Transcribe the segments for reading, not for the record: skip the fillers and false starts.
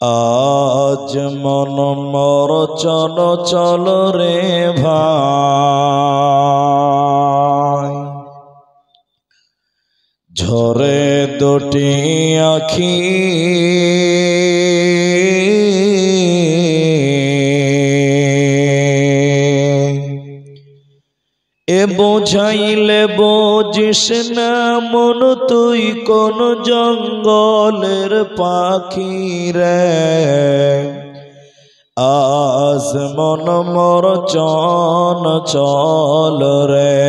আজ মন মর চল চল রে ভাই, ঝরে দুটি আখি এ বোঝাইলে বোঝিস না মন তুই কোন জঙ্গলের পাখি রে। আজ মন মর চন চল রে,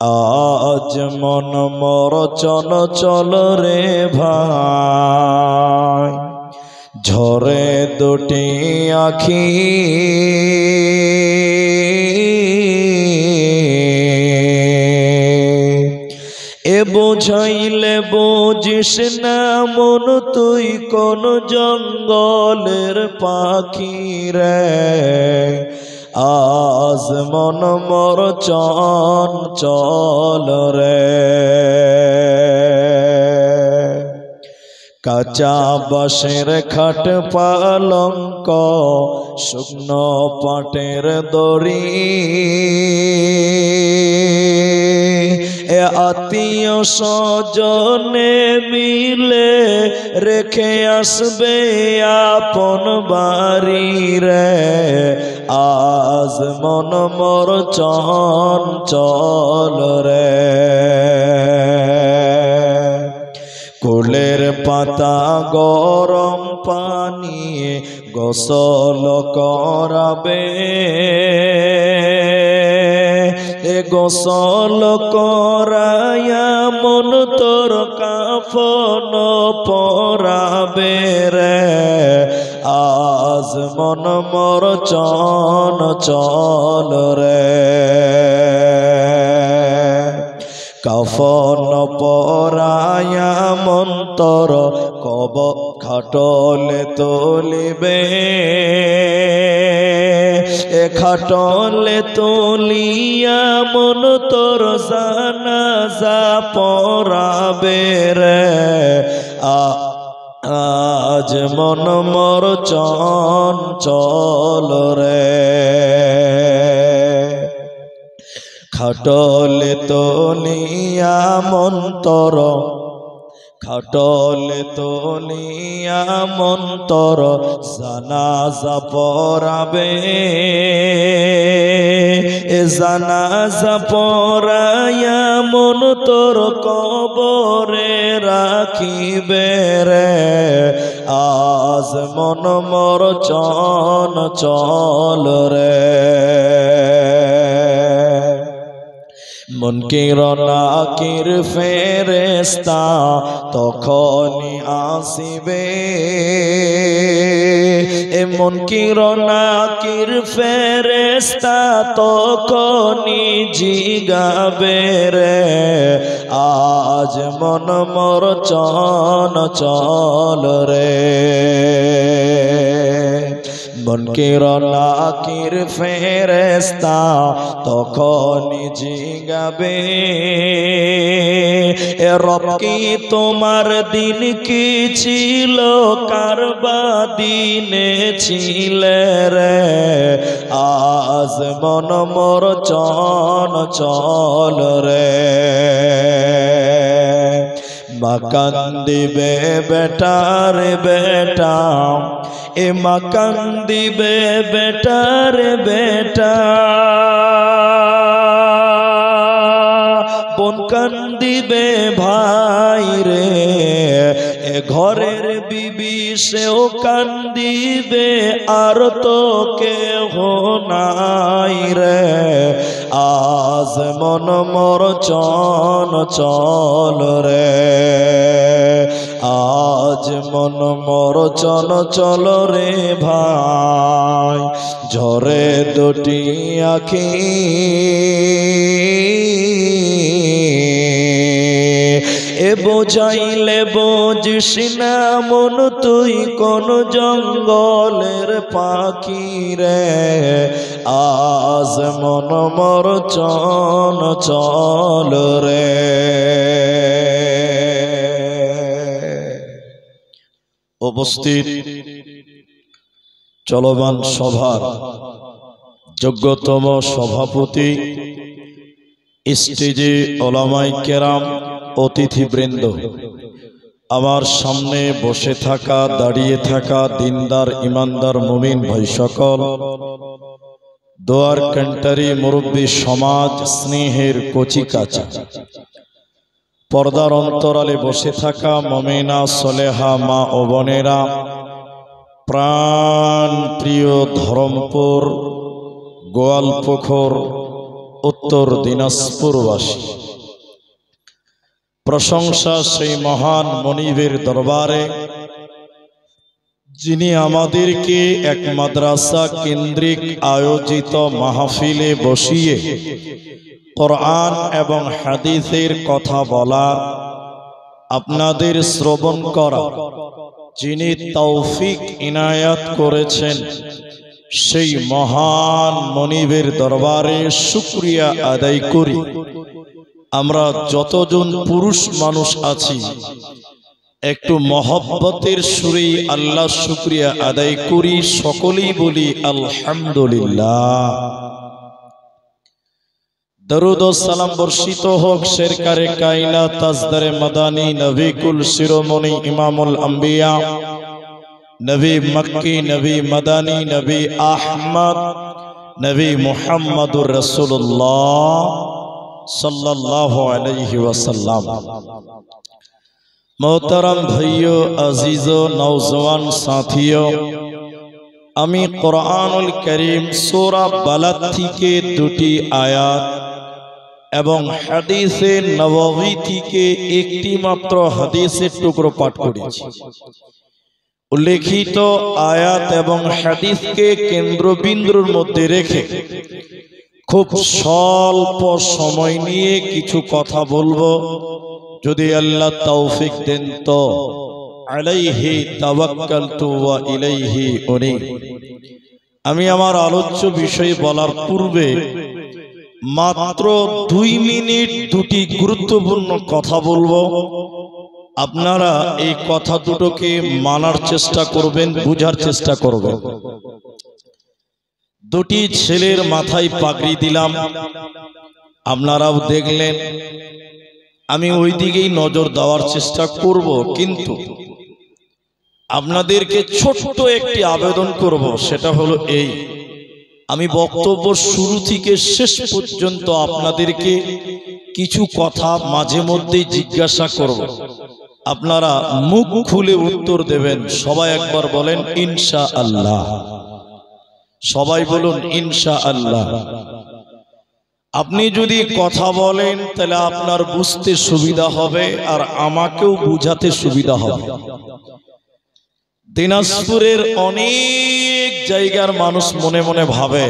আজ মন মর চন চল রে ভাই, ঝরে দুটি আখি এ বোঝাইলে বুঝিস না মন তুই কোন জঙ্গলের পাখি রে। আজ মন মর চন চল রে, কাঁচা বাঁশের খাট পালঙ্ক শুকনো পাটের দড়ি এ আত্মীয় স্বজনে মিলে রেখে আসবে আপন বাড়ি রে। আজ মন মর চন চল রে, কুলের পাতা গরম পানি গোসল করাবে, এ গোসল করায়া মন তোর কাফন পরাবে রে। আজ মন মর চন চল রে, কাফন পরায়া মন্তর কব খাটলে তোলিবে, এ খাটলে তোলিয়া মন তোর জানাজা পরাবে রে। আজ মন মর চন চল রে, খাটলে তোলিয়া মন্তর খাটলে তোলিয়া মন্তর জানাজা পরাবে, এ জানাজা পরায়া মন তোর কবরে রাখিবে রে। আজ মন মর চন চল রে, মুনকির নাকির ফেরেশতা তখনই আসিবে, এ মুনকির নাকির ফেরেশতা তখনই জিগাবে রে। আজ মন মর চন চল রে, মুনকির নাকির ফেরেশতা তখনই জিগাবে, এ রব কি তোমার দিন কি ছিল কারবা দিনে ছিলে রে। আজ মন মর চন চল রে, মা কান্দিবে বেটার বেটা, এ মা কান্দিবে বেটার বেটা, বোন কান্দিবে ভাই রে, এ ঘরের বিবি সেও কান্দিবে আর তো কেহ নাই রে। আজ মন মর চন চল রে, আজ মন মর চন চল রে ভাই, ঝরে দুটি আখি এ বোঝাইলে বুঝিস না মন তুই কোন জঙ্গলের পাখি রে। আজ মন মর চন চল রে। উপস্থিত চলমান সভার যোগ্যতম সভাপতি, স্টেজে ওলামায়ে কেরাম, অতিথিবৃন্দ, আমার সামনে বসে থাকা, দাঁড়িয়ে থাকা দিনদার ইমানদার মুমিন ভাই সকল, দোয়ার কান্টারি মুরব্বী সমাজ, স্নেহের কচিকাচা, পর্দার অন্তরালে বসে থাকা মুমিনা সলেহা মা ও বোনেরা, প্রাণ প্রিয় ধরমপুর গোয়ালপুকুর উত্তর দিনাজপুরবাসী, প্রশংসা সেই মহান মনিবের দরবারে যিনি আমাদেরকে এক মাদ্রাসা কেন্দ্রিক আয়োজিত মাহফিলে বসিয়ে কোরআন এবং হাদিসের কথা বলার, আপনাদের শ্রবণ করা যিনি তৌফিক ইনায়াত করেছেন, সেই মহান মনিবের দরবারে শুকরিয়া আদায় করি। আমরা যতজন পুরুষ মানুষ আছি একটু মহব্বতের সুরে আল্লাহ শুকরিয়া আদায় করি, সকলেই বলি আলহামদুলিল্লাহ। দরুদ ও সালাম বর্ষিত হোক শেরকারে কায়নাত তাজদারে মাদানী নবী কুল শিরোমণি ইমামুল আম্বিয়া, নবী মক্কি, নবী মাদানী, নবী আহমদ, নবী মুহাম্মদুর রাসূলুল্লাহ সাল্লাল্লাহু আলাইহি ওয়াসাল্লাম। मोहतरम भाइयों, अजीजों, नौजवान साथियों, আমি কোরআনুল কারীম সূরা বালাদ থেকে দুটি আয়াত এবং হাদিসে নববী থেকে একটি মাত্র হাদিসের টুকরো পাঠ করেছি। উল্লেখিত আয়াত এবং হাদিসকে কেন্দ্রবিন্দুর মধ্যে রেখে খুব স্বল্প সময় নিয়ে কিছু কথা বলবো, যদি আল্লাহ তৌফিক দেন তো। আলাইহি তাওয়াক্কালতু ওয়া ইলাইহি উনীব। আমি আমার আলোচ্য বিষয় বলার পূর্বে মাত্র 2 মিনিট দুটি গুরুত্বপূর্ণ কথা বলবো। আপনারা এই কথা দুটোকে মানার চেষ্টা করবেন, বুঝার চেষ্টা করবেন। দুটি ছেলের মাথায় পাগড়ি দিলাম, আপনারাও দেখলেন, আমি ওই দিকেই নজর দেওয়ার চেষ্টা করব, কিন্তু আপনাদেরকে ছোট্ট একটি আবেদন করব, সেটা হলো এই, আমি বক্তব্য শুরু থেকে শেষ পর্যন্ত আপনাদেরকে কিছু কথা মাঝে মধ্যে জিজ্ঞাসা করব, আপনারা মুখ খুলে উত্তর দেবেন। সবাই একবার বলেন ইনশাআল্লাহ। সবাই বলুন ইনশাআল্লাহ। আপনি যদি কথা বলেন তাহলে আপনার বুঝতে সুবিধা হবে আর আমাকেও বুঝাতে সুবিধা হবে। দিনাজপুরের অনেক জায়গার মানুষ মনে মনে ভাবে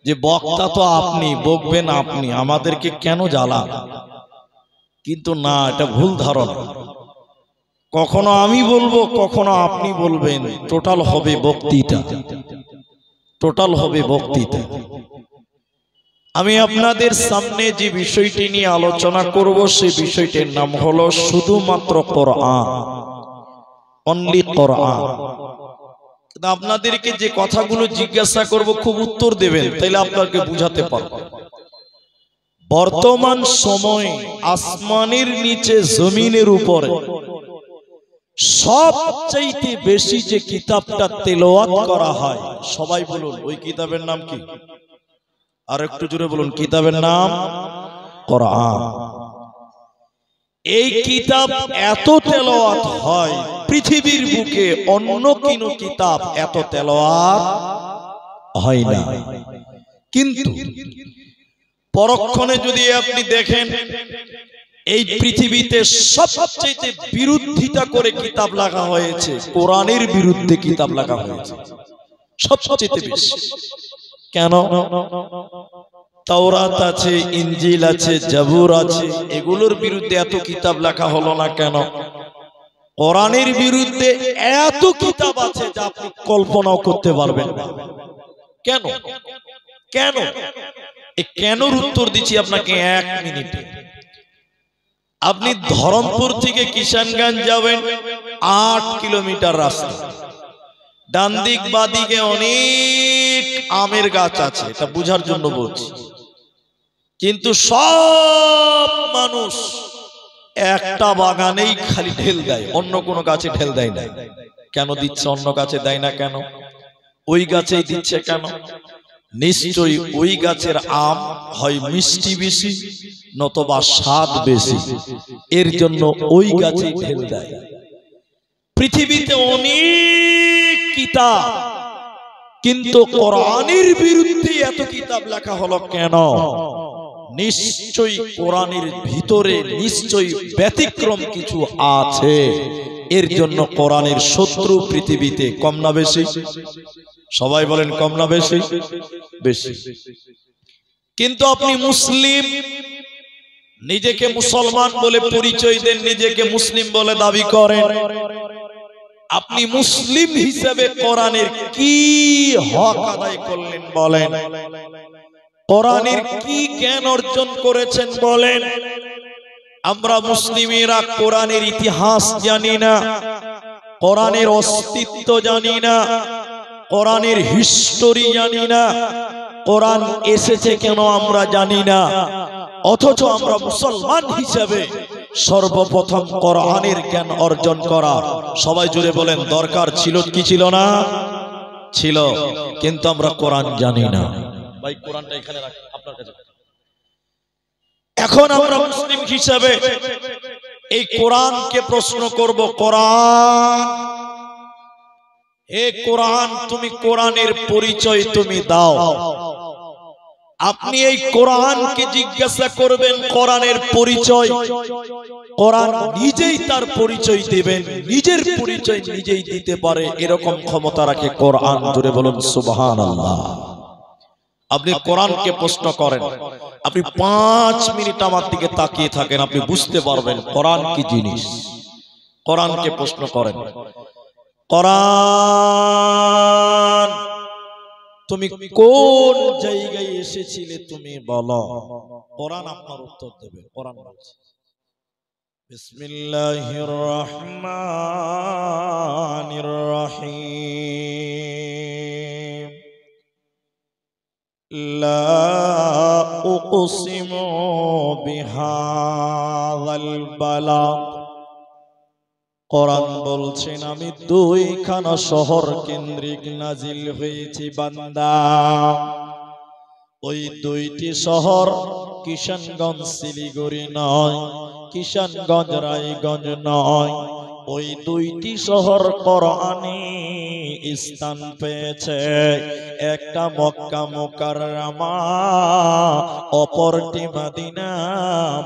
যে বক্তা তো আপনি, বকবেন আপনি, আমাদেরকে কেন জ্বালান? কিন্তু না, এটা ভুল ধারণা। কখনো আমি বলবো, কখনো আপনি বলবেন, টোটাল হবে বক্তৃতা, টোটাল হবে বক্তৃতা। আমি আপনাদের সামনে যে বিষয়টি নিয়ে আলোচনা করব, সেই বিষয়টির নাম হলো শুধুমাত্র কোরআন, অনলি কোরআন। আপনাদেরকে যে কথাগুলো জিজ্ঞাসা করব খুব উত্তর দেবেন, তাইলে আপনাকে বুঝাতে পারব। বর্তমান সময়ে আসমানের নিচে জমিনের উপরে সবচাইতে বেশি যে কিতাবটা তেলাওয়াত করা হয়, সবাই বলুন ওই কিতাবের নাম কি? আর একটু জোরে বলুন, কিতাবের নাম কোরআন। এই কিতাব এত তেলাওয়াত হয়, পৃথিবীর বুকে অন্য কোনো কিতাব এত তেলাওয়াত হয় না। কিন্তু পরক্ষণে যদি আপনি দেখেন, এই পৃথিবীতে সবচেয়ে বিরোধিতা করে কিতাব লেখা হয়েছে, কোরআনের বিরুদ্ধে কিতাব লেখা হয়েছে সবচেয়ে বেশি। কেন? তাওরাত আছে, ইনজিল আছে, জাবুর আছে, এগুলোর বিরুদ্ধে এত কিতাব লেখা হলো না কেন? কোরআনের বিরুদ্ধে এত কিতাব আছে যা আপনি কল্পনাও করতে পারবেন না। কেন? কেন? কেনর উত্তর দিচ্ছি আপনাকে 1 মিনিটে। আপনি ধরমপুর থেকে কিষানগঞ্জ যাবেন, 8 কিলোমিটার রাস্তা। ডান দিক বাদিকে অনেক আমের গাছ আছে, এটা বুঝার জন্য বলছি। কিন্তু সব মানুষ একটা বাগানেই খালি ঢেল দেয়, অন্য কোনো গাছে ঢেল দেয় না। কেন দিচ্ছে? অন্য গাছে দেয় না কেন? ওই গাছেই দিচ্ছে কেন? নিশ্চয়ই ওই গাছের আম হয় মিষ্টি বেশি, নতবা স্বাদ বেশি, এর জন্য ওই গাছেই ঢেল দেয়। পৃথিবীতে অনেক কিতাব, কিন্তু কোরআনের বিরুদ্ধে এত কিতাব লেখা হলো কেন? নিশ্চয়ই কোরআনের ভিতরে নিশ্চয়ই ব্যতিক্রম কিছু আছে, এর জন্য কোরআনের শত্রু পৃথিবীতে কম না বেশি? সবাই বলেন কম না বেশি? বেশি। কিন্তু আপনি মুসলিম, নিজেকে মুসলমান বলে পরিচয় দেন, নিজেকে মুসলিম বলে দাবি করেন। আপনি মুসলিম হিসেবে কোরআনের কি হক আদায় করলেন বলেন? কোরআনের কি জ্ঞান অর্জন করেছেন বলেন? আমরা মুসলিমেরা কোরআনের ইতিহাস জানি না, কোরআনের অস্তিত্ব জানি না, কোরআনের হিস্টোরি জানি না, কোরআন এসেছে কেন আমরা জানি না। অথচ আমরা মুসলমান হিসেবে সর্বপ্রথম কোরআনের জ্ঞান অর্জন করা, সবাই জুড়ে বলেন, দরকার ছিল কি ছিল না? ছিল। কিন্তু আমরা কোরআন জানি না। ভাই কোরআনটা এখানে রাখ আপনার কাছে। এখন আমরা মুসলিম হিসেবে এই কোরআনকে প্রশ্ন করব, কোরআন, হে কোরআন, তুমি কোরআনের পরিচয় তুমি দাও। আপনি এই কোরআনকে জিজ্ঞাসা করবেন কোরআনের পরিচয়, কোরআন নিজেই তার পরিচয় দিবেন। নিজের পরিচয় নিজেই দিতে পারে এরকম ক্ষমতা রাখে কোরআন। জোরে বলুন সুবহানাল্লাহ। আপনি কোরআনকে প্রশ্ন করেন, আপনি 5 মিনিট আমার দিকে তাকিয়ে থাকেন, আপনি বুঝতে পারবেন কোরআন কি জিনিস। কোরআনকে প্রশ্ন করেন, কোরআন তুমি কোন জায়গায় এসেছিলে তুমি বলো। কোরআন আপনার উত্তর দেবে। কোরআন বলছে, বিসমিল্লাহির রহমানির রহিম, লা উকসিমু বিহাযাল বালাদ। কোরআন বলছেন আমি 2খানা শহর কেন্দ্রিক নাজিল হয়েছি বান্দা। ওই 2টি শহর কিশনগঞ্জ শিলিগুড়ি নয়, কিশনগঞ্জ রায়গঞ্জ নয়। ওই 2টি শহর কোরআনে স্থান পেয়েছে। একটা মক্কা মুকাররমা, অপরটি মদিনা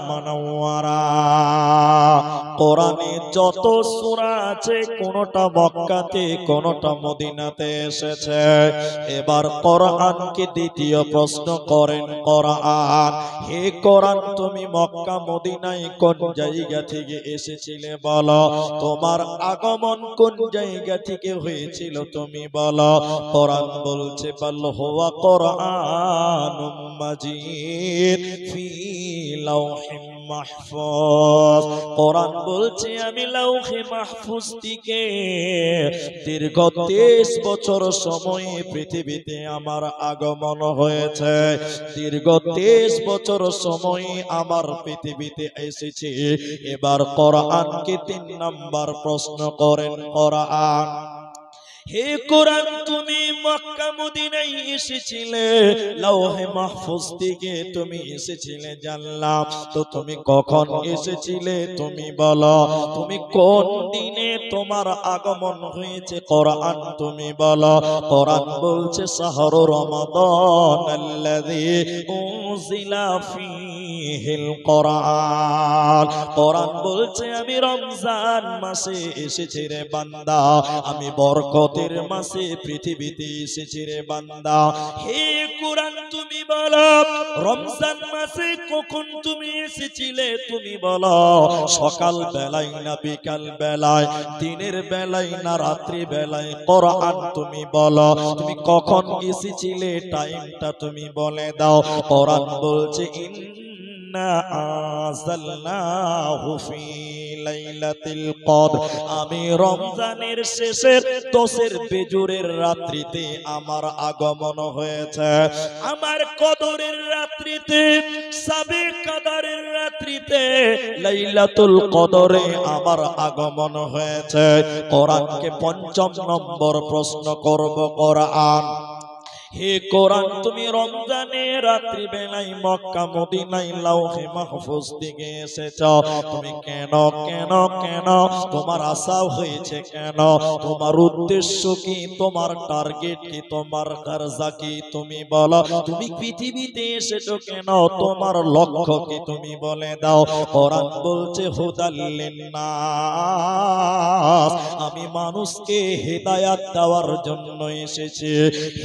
মুনাওয়ারা। কোরআনে যত সূরা আছে কোনটা মক্কাতে কোনটা মদিনাতে এসেছে। এবার কোরআনকে দ্বিতীয় প্রশ্ন করেন, কোরআন, হে কোরআন তুমি মক্কা মদিনায় কোন জায়গা থেকে এসেছিলে বলো। তোমার আগমন কোন জায়গা থেকে হয়েছিল তুমি বলো। কোরআন বলছে, বাল হুয়া কোরআনুম মাজিদ ফি লাওহিম মাহফুজ। কোরআন বলছে আমি লাউহে মাহফুজ থেকে দীর্ঘ 23 বছর সময়ে পৃথিবীতে আমার আগমন হয়েছে। দীর্ঘ 23 বছর সময়ে আমার পৃথিবীতে এসেছে। এবার কোরআনকে 3 নাম্বার প্রশ্ন করেন, কোরআন, হে কোরআন তুমি মক্কা মদিনায় এসেছিলে, লাওহে মাহফুজ থেকে তুমি এসেছিলে জানলাম, তো তুমি কখন এসেছিলে তুমি বলো। তুমি কোন দিনে তোমার আগমন হয়েছে কোরআন তুমি বলো। কোরআন বলছে শাহরু রমাদান আল্লাযী উনজিলা ফীহিল কোরআন। কোরআন বলছে আমি রমজান মাসে এসেছি রে বান্দা, আমি বরকতের মাসে পৃথিবীতে এসেছি রে বান্দা। হে কোরআন তুমি বলো রমজান মাসে কখন তুমি এসেছিলে তুমি বলো। সকাল বেলায় না বিকাল বেলায়, দিনের বেলায় না রাত্রি বেলায়, কোরআন তুমি বলো। তুমি কখন এসেছিলে টাইমটা তুমি বলে দাও। কোরআন বলছে ইন্না আযালনাহু ফি লাইলাতিল কদর। আমি রমজানের শেষের 10-এর বেজুরের রাত্রিতে আমার আগমন হয়েছে। আমার কদরের রাত্রিতে, সাবে কদরের রাত্রিতে, লাইলাতুল কদরে আমার আগমন হয়েছে। কোরআনকে ৫ম নম্বর প্রশ্ন করব। কোরআন, হে কোরআন, তুমি রমজানের রাত্রি বেলায় মক্কা মদিনায় লাউহে মাহফুজ থেকে এসেছো, তুমি কেন কেন কেন? তোমার আশা হয়েছে কেন? তোমার উদ্দেশ্য কি? তোমার টার্গেট কি? তোমার কারজা কি? তুমি বলো। তুমি পৃথিবীতে এসেছো কেন? তোমার লক্ষ্য কি? তুমি বলে দাও। কোরআন বলছে হুদাল লিন্নাস, আমি মানুষকে হেদায়াত দেওয়ার জন্য এসেছি।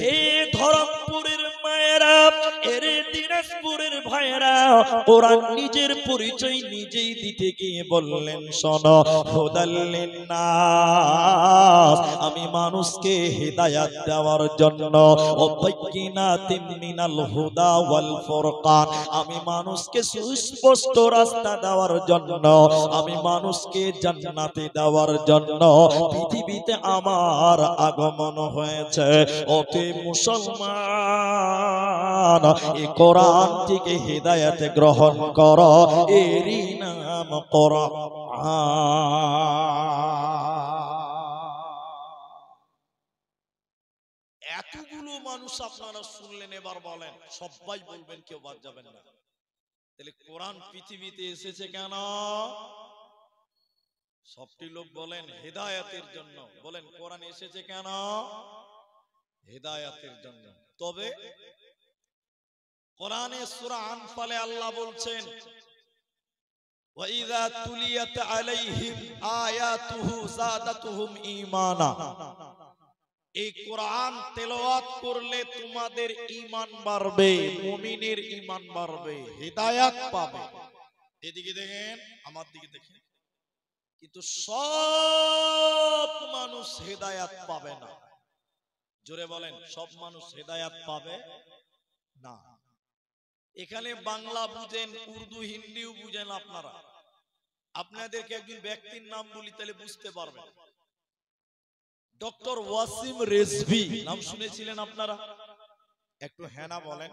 হে ধরমপুরের মায়েরা, এর দিনাজপুরের ভাইয়েরা, কোরআন নিজের পরিচয় নিজেই দিতে গিয়ে বললেন, শোনো, হুদাল লিন্নাস, আমি মানুষকে হেদায়াত দেওয়ার জন্য, ওয়াবায়্যিনাতিম মিনাল হুদা ওয়াল ফুরকান, আমি মানুষকে সুস্পষ্ট রাস্তা দেওয়ার জন্য, আমি মানুষকে জান্নাতে দেওয়ার জন্য পৃথিবীতে আমার আগমন হয়েছে। ওতে মুসলমান, এই কোরআন থেকে হিদায়াত গ্রহণ করো, এরই নাম কোরআন। এতগুলো মানুষ আপনারা শুনলেন, এবার বলেন, সবাই বলবেন, কেউ বাদ যাবেন না। তাহলে কোরআন পৃথিবীতে এসেছে কেন? সবটি লোক বলেন হেদায়াতের জন্য। বলেন, কোরআন এসেছে কেন? হেদায়াতের জন্য। তবে কোরআনে সূরা আনফালে আল্লাহ বলছেন, ওয়াইযা তুলিয়াত আলাইহিম আয়াতুহু যাদাতুহুম ঈমানা, এই কোরআন তেলাওয়াত করলে তোমাদের ঈমান বাড়বে, মুমিনের ঈমান বাড়বে, হেদায়াত পাবে। এদিকে দেখেন, আমার দিকে দেখেন, কিন্তু সব মানুষ হেদায়াত পাবে না। জোরে বলেন, সব মানুষ হেদায়াত পাবে না। এখানে বাংলা বুঝেন, উর্দু হিন্দিও বুঝেন আপনারা। আপনাদেরকে একজন ব্যক্তির নাম বলি, তাহলে বুঝতে পারবেন। ডক্টর ওয়াসিম রেজভী নাম শুনেছিলেন আপনারা? একটু হ্যাঁ না বলেন।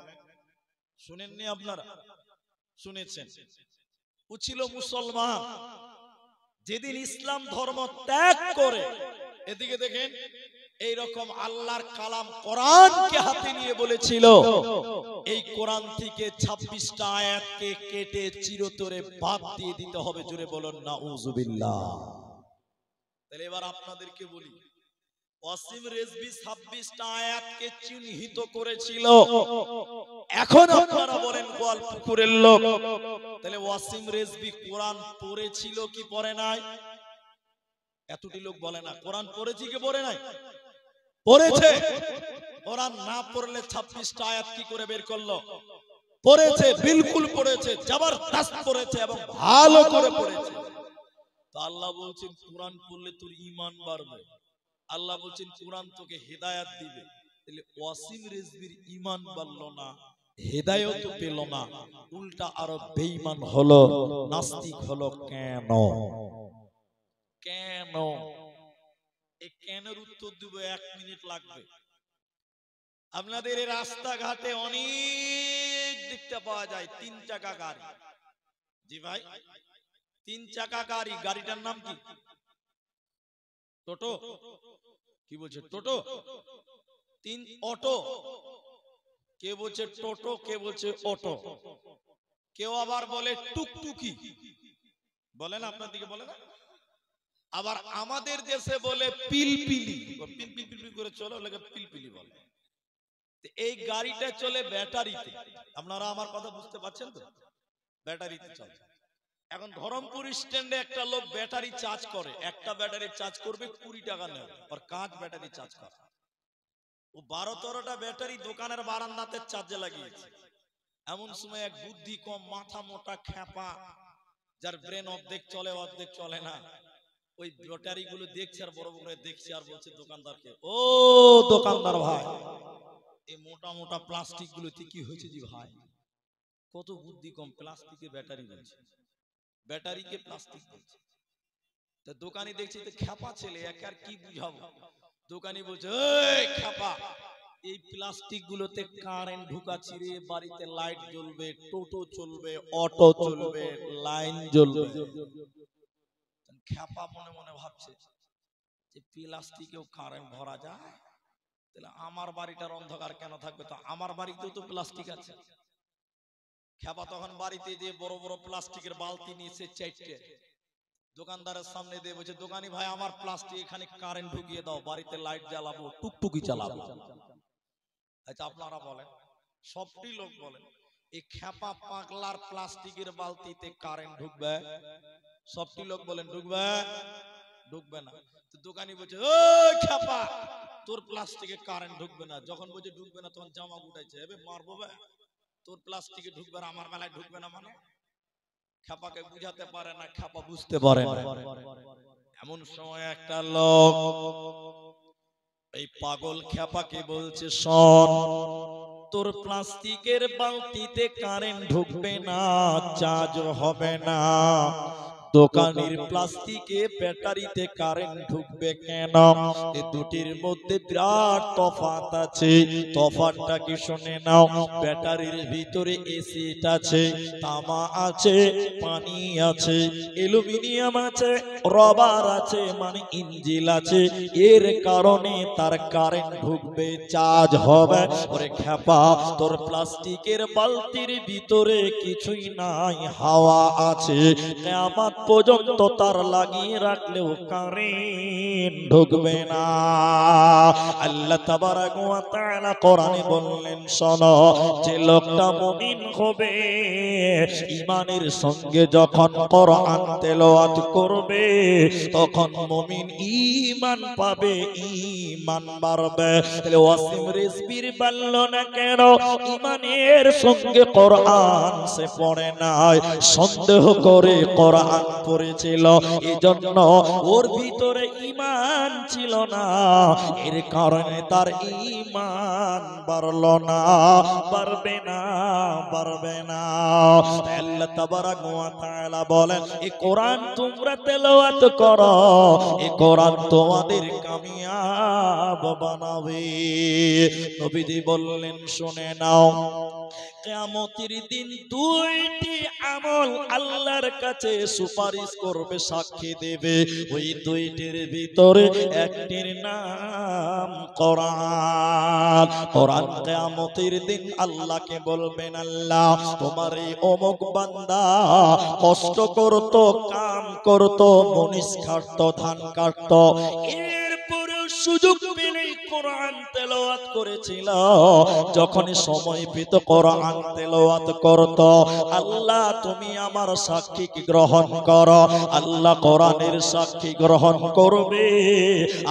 শুনেননি আপনারা? শুনেছেন। ও ছিল মুসলমান। যেদিন ইসলাম ধর্ম ত্যাগ করে, এদিকে দেখেন, এইরকম আল্লাহর কালাম কোরআনকে হাতে নিয়ে বলেছিল, এই কোরআন থেকে 26টা আয়াতকে কেটে চিরতরে বাদ দিয়ে দিতে হবে। জোরে বলুন নাউজুবিল্লাহ। তাহলে এবার আপনাদেরকে বলি, ওয়াসিম রেজভী 26টা আয়াতকে চিহ্নিত করেছিল। এখন আপনারা বলেন, গোয়ালপুকুরের লোক, তাহলে ওয়াসিম রেজভী কোরআন পড়েছিল কি পড়ে নাই? এতটি লোক বলে না কোরআন পড়েছি কি পড়ে নাই? পড়েছে। কোরআন না পড়লে 26টা আয়াত কি করে বের করলো? পড়েছে, বিলকুল পড়েছে, জবরদস্ত পড়েছে এবং ভালো করে পড়েছে। তো আল্লাহ বলছেন কোরআন পড়লে তোর ঈমান বাড়বে। আল্লাহ বলছেন কোরআন তোকে হেদায়াত দিবে। তাহলে ওয়াসিম রেজভীর ঈমান বাড়লো না, হেদায়েত পেল না, উল্টা আরো বেঈমান হলো, নাস্তিক হলো। কেন? কেন? এই কেনের উত্তর দিব, 1 মিনিট লাগবে। আপনাদের এই রাস্তাঘাটে অনেক দেখতে পাওয়া যায় 3 চাকা গাড়ি। জি ভাই, 3 চাকা গাড়ি। গাড়িটার নাম কি? টোটো। কি বলছে? টোটো। 3 অটো। কে বলছে টোটো, কে বলছে অটো, কেউ আবার বলে টুকটুকি। বলেন, আপনার দিকে বলে না? আবার আমাদের দেশে বলে পিলপিলি। পিলপিলি করে চলে, ওটাকে পিলপিলি বলে। এই গাড়িটা চলে ব্যাটারিতে। আপনারা আমার কথা বুঝতে পারছেন তো? ব্যাটারিতে চলে। এখন ধরমপুর স্ট্যান্ডে একটা লোক ব্যাটারি চার্জ করে, একটা ব্যাটারি চার্জ করবে 20 টাকা নেবে, আর কাঁচ ব্যাটারি চার্জ করে। ও 12-13টা ব্যাটারি দোকানের বারান্দাতে চার্জে লাগিয়েছে। এমন সময় এক বুদ্ধি কম, মাথা মোটা খ্যাপা, যার ব্রেন অর্ধেক চলে অর্ধেক চলে না, ওই ব্যাটারি গুলো দেখছে আর বড় বড় দেখছে আর বলছে দোকানদারকে, ও দোকানদার ভাই, এই মোটা মোটা প্লাস্টিক গুলোতে কি হয়েছে জি ভাই? কত বুদ্ধি কম, প্লাস্টিকে ব্যাটারি বলছে, ব্যাটারিকে প্লাস্টিক বলছে। তা দোকানি দেখছি তো খ্যাপা ছেলে, একে আর কি বুঝাবো। দোকানি বলছে, এই খ্যাপা, এই প্লাস্টিক গুলোতে কারেন্ট ঢুকাচ্ছি রে, বাড়িতে লাইট জ্বলবে, টোটো চলবে, অটো চলবে, লাইন জ্বলবে। খ্যাপা মনে মনে ভাবছে যে প্লাস্টিকেও কারেন্ট ভরা যায়, তাহলে আমার বাড়িটার অন্ধকার কেন থাকবে, তো আমার বাড়িতেও তো প্লাস্টিক আছে। খ্যাপা তখন বাড়িতে যে বড় বড় প্লাস্টিকের বালতি নিয়েছে চারটে, দোকানদারের সামনে দিয়ে বলছে, দোকানি ভাই আমার প্লাস্টিক এখানে কারেন্ট ঢুকিয়ে দাও, বাড়িতে লাইট জ্বালাবো, টুকটুকি চালাবো। আচ্ছা আপনারা বলেন, সবটি লোক বলেন, এই খ্যাপা পাগলার প্লাস্টিকের বালতিতে কারেন্ট ঢুকবে? সবটি লোক বলেন ঢুকবে? ঢুকবে না। তো দোকানি বলছে, ও খ্যাপা, তোর প্লাস্টিকে কারেন্ট ঢুকবে না। যখন বলছে ঢুকবে না, তখন জামা গুটাইছে, এবে মারবো বে, তোর প্লাস্টিকে ঢুকবে আর আমার বেলায় ঢুকবে না মানে। খ্যাপাকে বুঝাতে পারে না, খ্যাপা বুঝতে পারে না। এমন সময় একটা লোক এই পাগল খ্যাপাকে বলছে, শোন, তোর প্লাস্টিকের বালতিতে কারেন্ট ঢুকবে না, চার্জ হবে না। দোকানের প্লাস্টিকে ব্যাটারিতে কারেন্ট ঢুকবে কেন? এই দুটির মধ্যে বিরাট তফাৎ আছে। তফাৎটা কি শুনে নাও। ব্যাটারির ভিতরে এসিড আছে, তামা আছে, পানি আছে, অ্যালুমিনিয়াম আছে, রবার আছে, মানে ইঞ্জিল আছে। এর কারণে তার কারেন্ট ঢুকবে, চার্জ হবে। ওরে খ্যাপা, তোর প্লাস্টিকের বালতির ভিতরে কিছুই নাই, হাওয়া আছে। কিয়ামত পর্যন্ত তার লাগিয়ে রাখলেও কারেন্ট ঢুকবে না। আল্লাহ তাবারাক ওয়া তাআলা কোরআনে বললেন, শোনো, যে লোকটা মুমিন হবে, ঈমানের সঙ্গে যখন কোরআন তেলাওয়াত করবে, তখন মুমিন ঈমান পাবে, ঈমান বাড়বে। তাহলে ওয়াসিম রিজভির বলল না কেন, ঈমানের সঙ্গে কোরআন সে পড়ে নাই, সন্দেহ করে কোরআন পড়েছিল, এজন্য ওর ভিতরে ঈমান ছিল না, এর কারণে তার ঈমান বাড়লো না, বাড়বে না, বাড়বে না। আল্লাহ তাবারাক ওয়া তাআলা বলেন, এই কোরআন তোমরা তেলাওয়াত করো, এই কোরআন তোমাদের কামিয়াব বানাবে। নবীজি বললেন, শুনে নাও, কিয়ামতের দিন দুইটি আমল আল্লাহর কাছে সুপারিশ করবে, সাক্ষী দেবে। ওই দুইটির ভিতরে একটির নাম কোরআন। কোরআন কিয়ামতের দিন আল্লাহকে বলবেন, আল্লাহ, তোমার এই অমুক বান্দা কষ্ট করত, কাম করত, মনীষ কাটত, ধান কাটত, এরপরেও সুযোগ পেলে কোরআন তেলাওয়াত করেছিল, যখন সময় পেত কোরআন তেলাওয়াত করত। আল্লাহ, তুমি আমার সাক্ষী গ্রহণ করো। আল্লাহ কোরআনের সাক্ষী গ্রহণ করবে,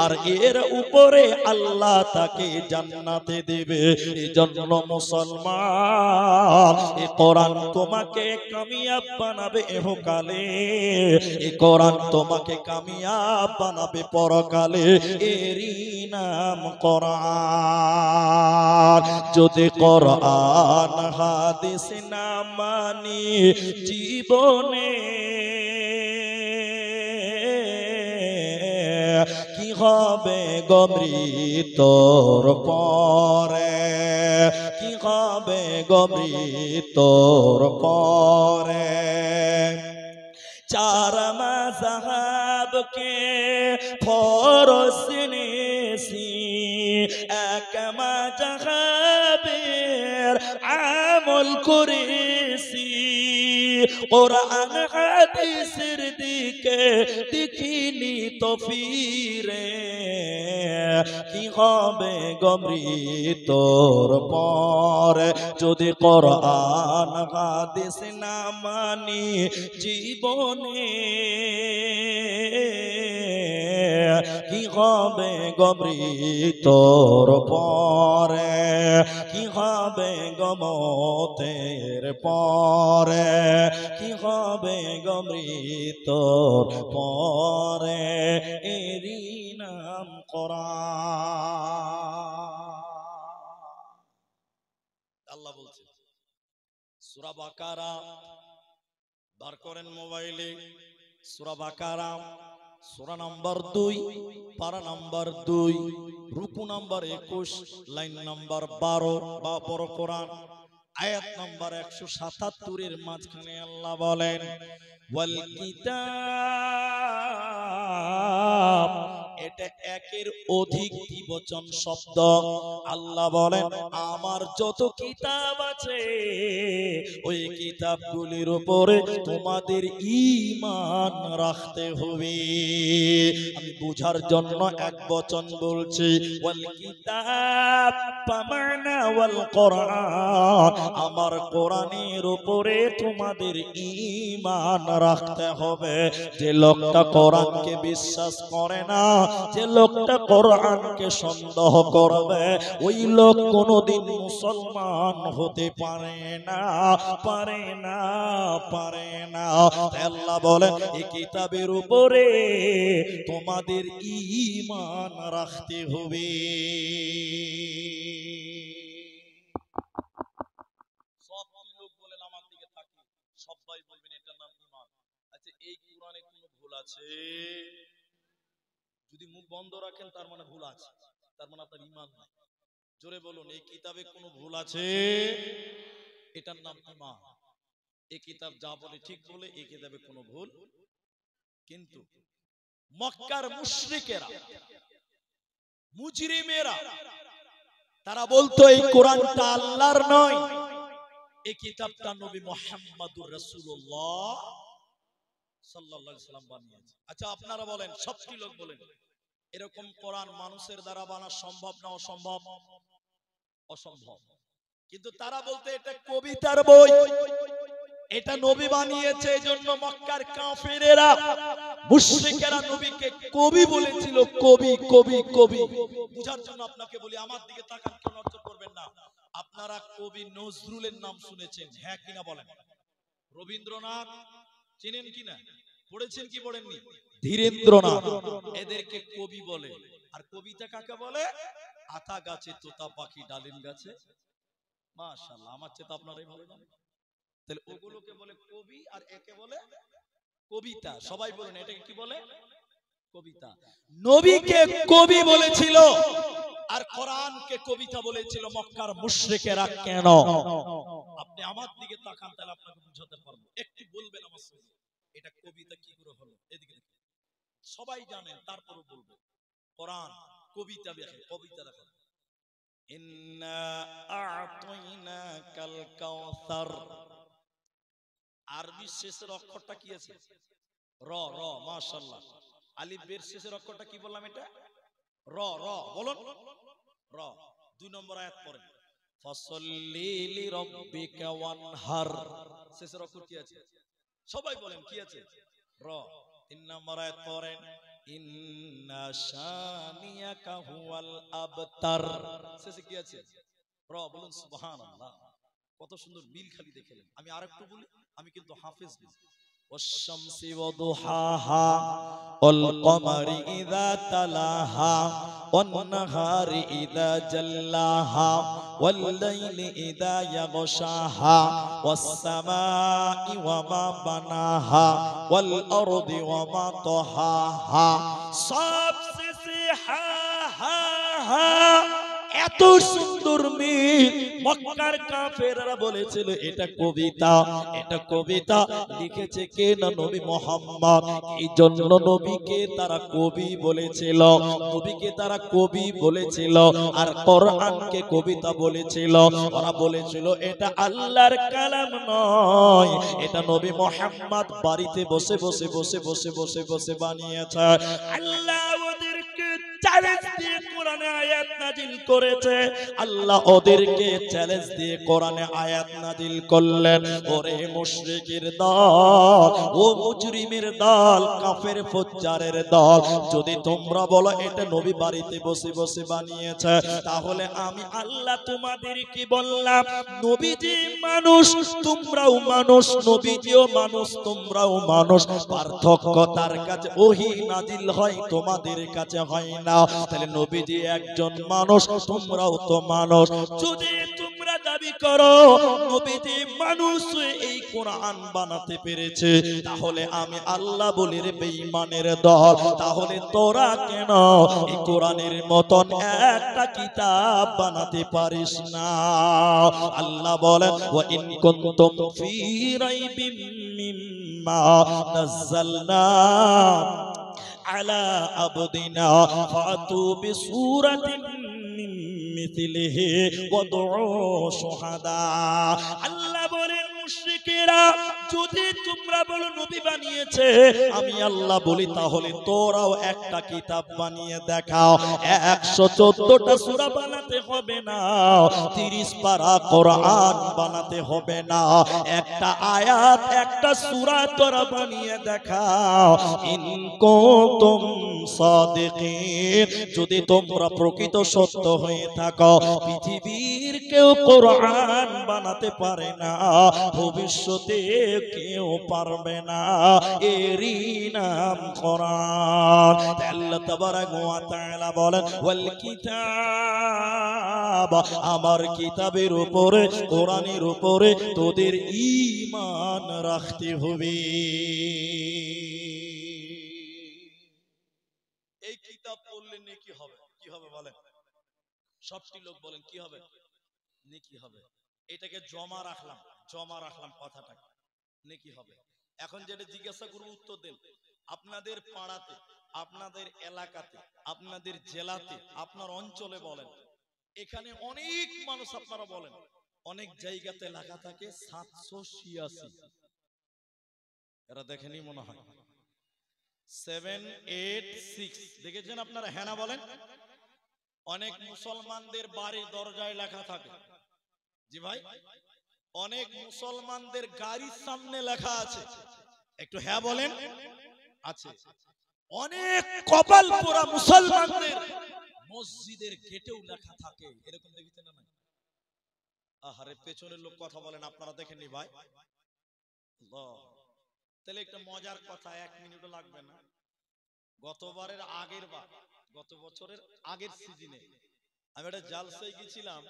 আর এর উপরে আল্লাহ তাকে জান্নাতে দেবে। এজন্য মুসলমান, এই কোরআন তোমাকে কামিয়াব বানাবে ইহকালে, এই কোরআন তোমাকে কামিয়াব বানাবে পরকালে। এরই নাম কোরআন। যদি কোরআন হাদিস না মানি জীবনে, কি হবে গো মৃত্যুর পরে, কি হবে গো মৃত্যুর পরে। চার মাযহাবকে ফরজ নেছি, এক মাযহাবের আমল করেছি, কোরআন হাদিসের দিকে দেখিনি তো ফিরে, কি হবে গো মৃত্যুর পরে। যদি কোরআন হাদিস না মানি জীবনে, কি হবে গো মৃত্যুর পরে, কি হবে গো মওতের পরে, কি হবে গো মৃত্যুর পরে। এরই নাম কোরআন। আল্লাহ বলছে সূরা বাকারা বার করেন মোবাইলে, সূরা বাকারা সূরা নাম্বার 2, পারা নাম্বার 2, রুকু নাম্বার 21, লাইন নাম্বার 12 বা বড় কোরআন আয়াত নাম্বার 177 এর মাঝখানে আল্লাহ বলেন ওয়াল কিতাব, এটা একের অধিক দ্বিবচন শব্দ। আল্লাহ বলেন আমার যত কিতাব আছে ওই কিতাবগুলির উপরে তোমাদের ঈমান রাখতে হবে। আমি বুঝার জন্য এক বচন বলছি, ওয়াল কিতাব পামানা ওয়াল কোরআন, আমার কোরআনের উপরে তোমাদের ঈমান রাখতে হবে। যে লোকটা কোরআনকে বিশ্বাস করে না, যে লোকটা কোরআনকে সন্দেহ করবে, ওই লোক কোনোদিন মুসলমান হতে পারে না, পারে না, পারে না। আল্লাহ বলেন এই কিতাবের উপরে তোমাদের ঈমান রাখতে হবে। সব লোক বলেন আমার দিকে তাকি, সবাই বলবেন এটার নাম ঈমান। আচ্ছা এই কোরআনে কোনো ভুল আছে? যদি মুখ বন্ধ রাখেন তার মানে ভুল আছে, তার মানে আপনার ঈমান নাই। জোরে বলুন এই কিতাবে কোনো ভুল আছে? এটার নাম ঈমান। এই কিতাব যা বলে ঠিক বলে, এই কিতাবে কোনো ভুল। কিন্তু মক্কার মুশরিকেরা, মুজরিমেরা, তারা বলতো এই কোরআনটা আল্লাহর নয়, এই কিতাবটা নবী মুহাম্মদুর রাসূলুল্লাহ সাল্লাল্লাহু আলাইহি সাল্লাম বানিয়েছে। আচ্ছা আপনারা বলেন, সবটি লোক বলেন, এরকম কোরআন মানুষের দ্বারা বানানো সম্ভব না অসম্ভব? অসম্ভব। কিন্তু তারা বলতে এটা কবিতার বই, এটা নবী বানিয়েছে। এজন্য মক্কার কাফেরেরা, মুশরিকেরা নবীকে কবি বলেছিল। কবি, কবি, কবি। বুঝার জন্য আপনাকে বলি, আমার দিকে তাকান, কেন নজর করবেন না। আপনারা কবি নজরুলের নাম শুনেছেন, হ্যাঁ কিনা বলেন? রবীন্দ্রনাথ চেনেন কিনা? পড়েছেন কি পড়েননি? ধীরেন্দ্রনাথ, এদেরকে কবি বলে। আর কবিতা কাকে বলে? আতা গাছে তোতা পাখি, ডালিম গাছে। মাশাআল্লাহ, আমার চেয়ে তো আপনারাই ভালো জানেন। তাহলে ওগুলোকে বলে কবি আর একে বলে কবিতা। সবাই বলেন এটাকে কি বলে? কবিতা। নবীকে কবি বলেছিল আর কোরআনকে কবিতা বলেছিল মক্কার মুশরিকেরা। কেন? আপনি আমার দিকে তাকান, তাহলে আপনাকে বুঝাতে পারবো। একটু বলবেন আমার সঙ্গে, এটা কবিতা কি করে হলো? এদিকে দেখেন, সবাই জানেন, তারপরও বলবো। কোরআন কবিতা দেখে, কবিতা দেখেন। ইন্না আ'তাইনাকাল কাউসার, আরবি শেষের অক্ষরটা কি আছে? র, র। মাশাআল্লাহ। আলিফ বের শেষের অক্ষরটা কি বললাম? এটা র, র। বলুন র। 2 নম্বর আয়াত পড়েন, ফাসাল্লি লিরাব্বিকা ওয়ানহার, শেষের অক্ষর কি আছে? সবাই বলেন কি আছে? র। 3 নম্বর আয়াত পড়েন, ইন্না শানিয়াকা হুয়াল আবতার, শেষে কি আছে? র। বলুন সুবহানাল্লাহ। কত সুন্দর মিল খালি দেখলেন। আমি আরেকটু বলি, আমি কিন্তু হাফেজ না। ওয়াশ-শামসি ওয়াদুহাহা ওয়াল কমারি ইযা তালাহা ওয়ান নাহারি ইযা জাল্লাহা ওয়াল লাইলি ইযা ইয়াগশাহা ওয়াস সামাই ওয়া মা বানাহা ওয়াল আরদি ওয়া মা তাহাহা। সবশেষে হা হা হা। এত সুন্দর মিল। মক্কার কাফেররা বলেছিল এটা কবিতা। এটা কবিতা লিখেছে কে? না নবী মুহাম্মদ। এই জন্য নবীকে তারা কবি বলেছিল, নবীকে তারা কবি বলেছিল। আর কোরআনকে কবিতা বলেছিল। ওরা বলেছিল এটা আল্লাহর কালাম নয়, এটা নবী মুহাম্মদ বাড়িতে বসে বসে বসে বসে বসে বসে বানিয়েছে। আল্লাহ ওদেরকে চ্যালেঞ্জ দিয়ে কোরআনে আয়াত নাজিল করেছে। আল্লাহ ওদেরকে চ্যালেঞ্জ দিয়ে কোরআনে আয়াত নাজিল করলেন, ওরে মুশরিকের দল, ও মুজরিমের দল, কাফের ফুজ্জারের দল, যদি তোমরা বলো এটা নবী বাড়িতে বসে বসে বানিয়েছে, তাহলে আমি আল্লাহ তোমাদেরকে বললাম নবীজি মানুষ, তোমরাও মানুষ, নবীজিও মানুষ, তোমরাও মানুষ। পার্থক্য তার কাছে ওহী নাজিল হয়, তোমাদের কাছে হয় না। তাহলে নবীজি একজন মানুষ, তোমরাও তো মানুষ। যদি তোমরা দাবি করো নবীজি মানুষ এই কোরআন বানাতে পেরেছে, তাহলে আমি আল্লাহ বলি রে বেঈমানের দল, তাহলে তোরা কেন এই কোরআনের মতন একটা কিতাব বানাতে পারিস না? আল্লাহ বলেন ওয়া ইন কুনতুম ফি রাইবিম মিম্মা নাযালনা আলা আবদিনা ফাতু বিসূরাতিন মিন মিথলিহি ওয়াদউ শুহাদা। আল্লাহ বলেন মুশরিকেরা যদি তোমরা বলো নবী বানিয়েছে, আমি আল্লাহ বলি তাহলে তোরাও একটা কিতাব বানিয়ে দেখাও। 114টা সূরা বানাতে হবে না, 30 পারা কোরআন বানাতে হবে না, একটা আয়াত একটা সূরা তোরা বানিয়ে দেখাও। ইন কুনতুম সাদিকিন, যদি তোমরা প্রকৃত সত্য হয়ে থাকো। পৃথিবীর কেউ কোরআন বানাতে পারে না, ভবিষ্যতে কেউ পারবে না, এরই নাম কোরআন। আল্লাহ তাবারাক ওয়া তাআলা বলেন ওয়াল কিতাব, আমার কিতাবের উপরে কোরআনের উপরে তোদের ঈমান রাখতে হবে। এই কিতাব পড়লে নেকি হবে। কি হবে বলেন? সবটি লোক বলেন কি হবে? নেকি হবে। এটাকে জমা রাখলাম কথাটা, নেকি হবে। এখন যেটা জিজ্ঞাসা করব উত্তর দেন। আপনাদের পাড়াতে, আপনাদের এলাকাতে, আপনাদের জেলাতে, আপনার অঞ্চলে বলেন, এখানে অনেক মানুষ আপনারা বলেন, অনেক জায়গাতে লেখা থাকে 786। এরা দেখেনি মনে হয় 786 দেখেছেন আপনারা? হ্যাঁ না বলেন? অনেক মুসলমানদের বাড়ির দরজায় লেখা থাকে। জি ভাই, অনেক মুসলমানদের গাড়ির সামনে লেখা আছে। একটু হ্যাঁ বলেন। আছে। অনেক কপাল পোড়া মুসলমানদের মসজিদের গেটেও লেখা থাকে। এরকম দেখেছেন না? আহারে পেছনের লোক কথা বলেন, আপনারা দেখেননি ভাই? তাহলে একটা মজার কথা, 1 মিনিটও লাগবে না। গত বছরের আগের সিজনে আমি একটা জালসায় গেছিলাম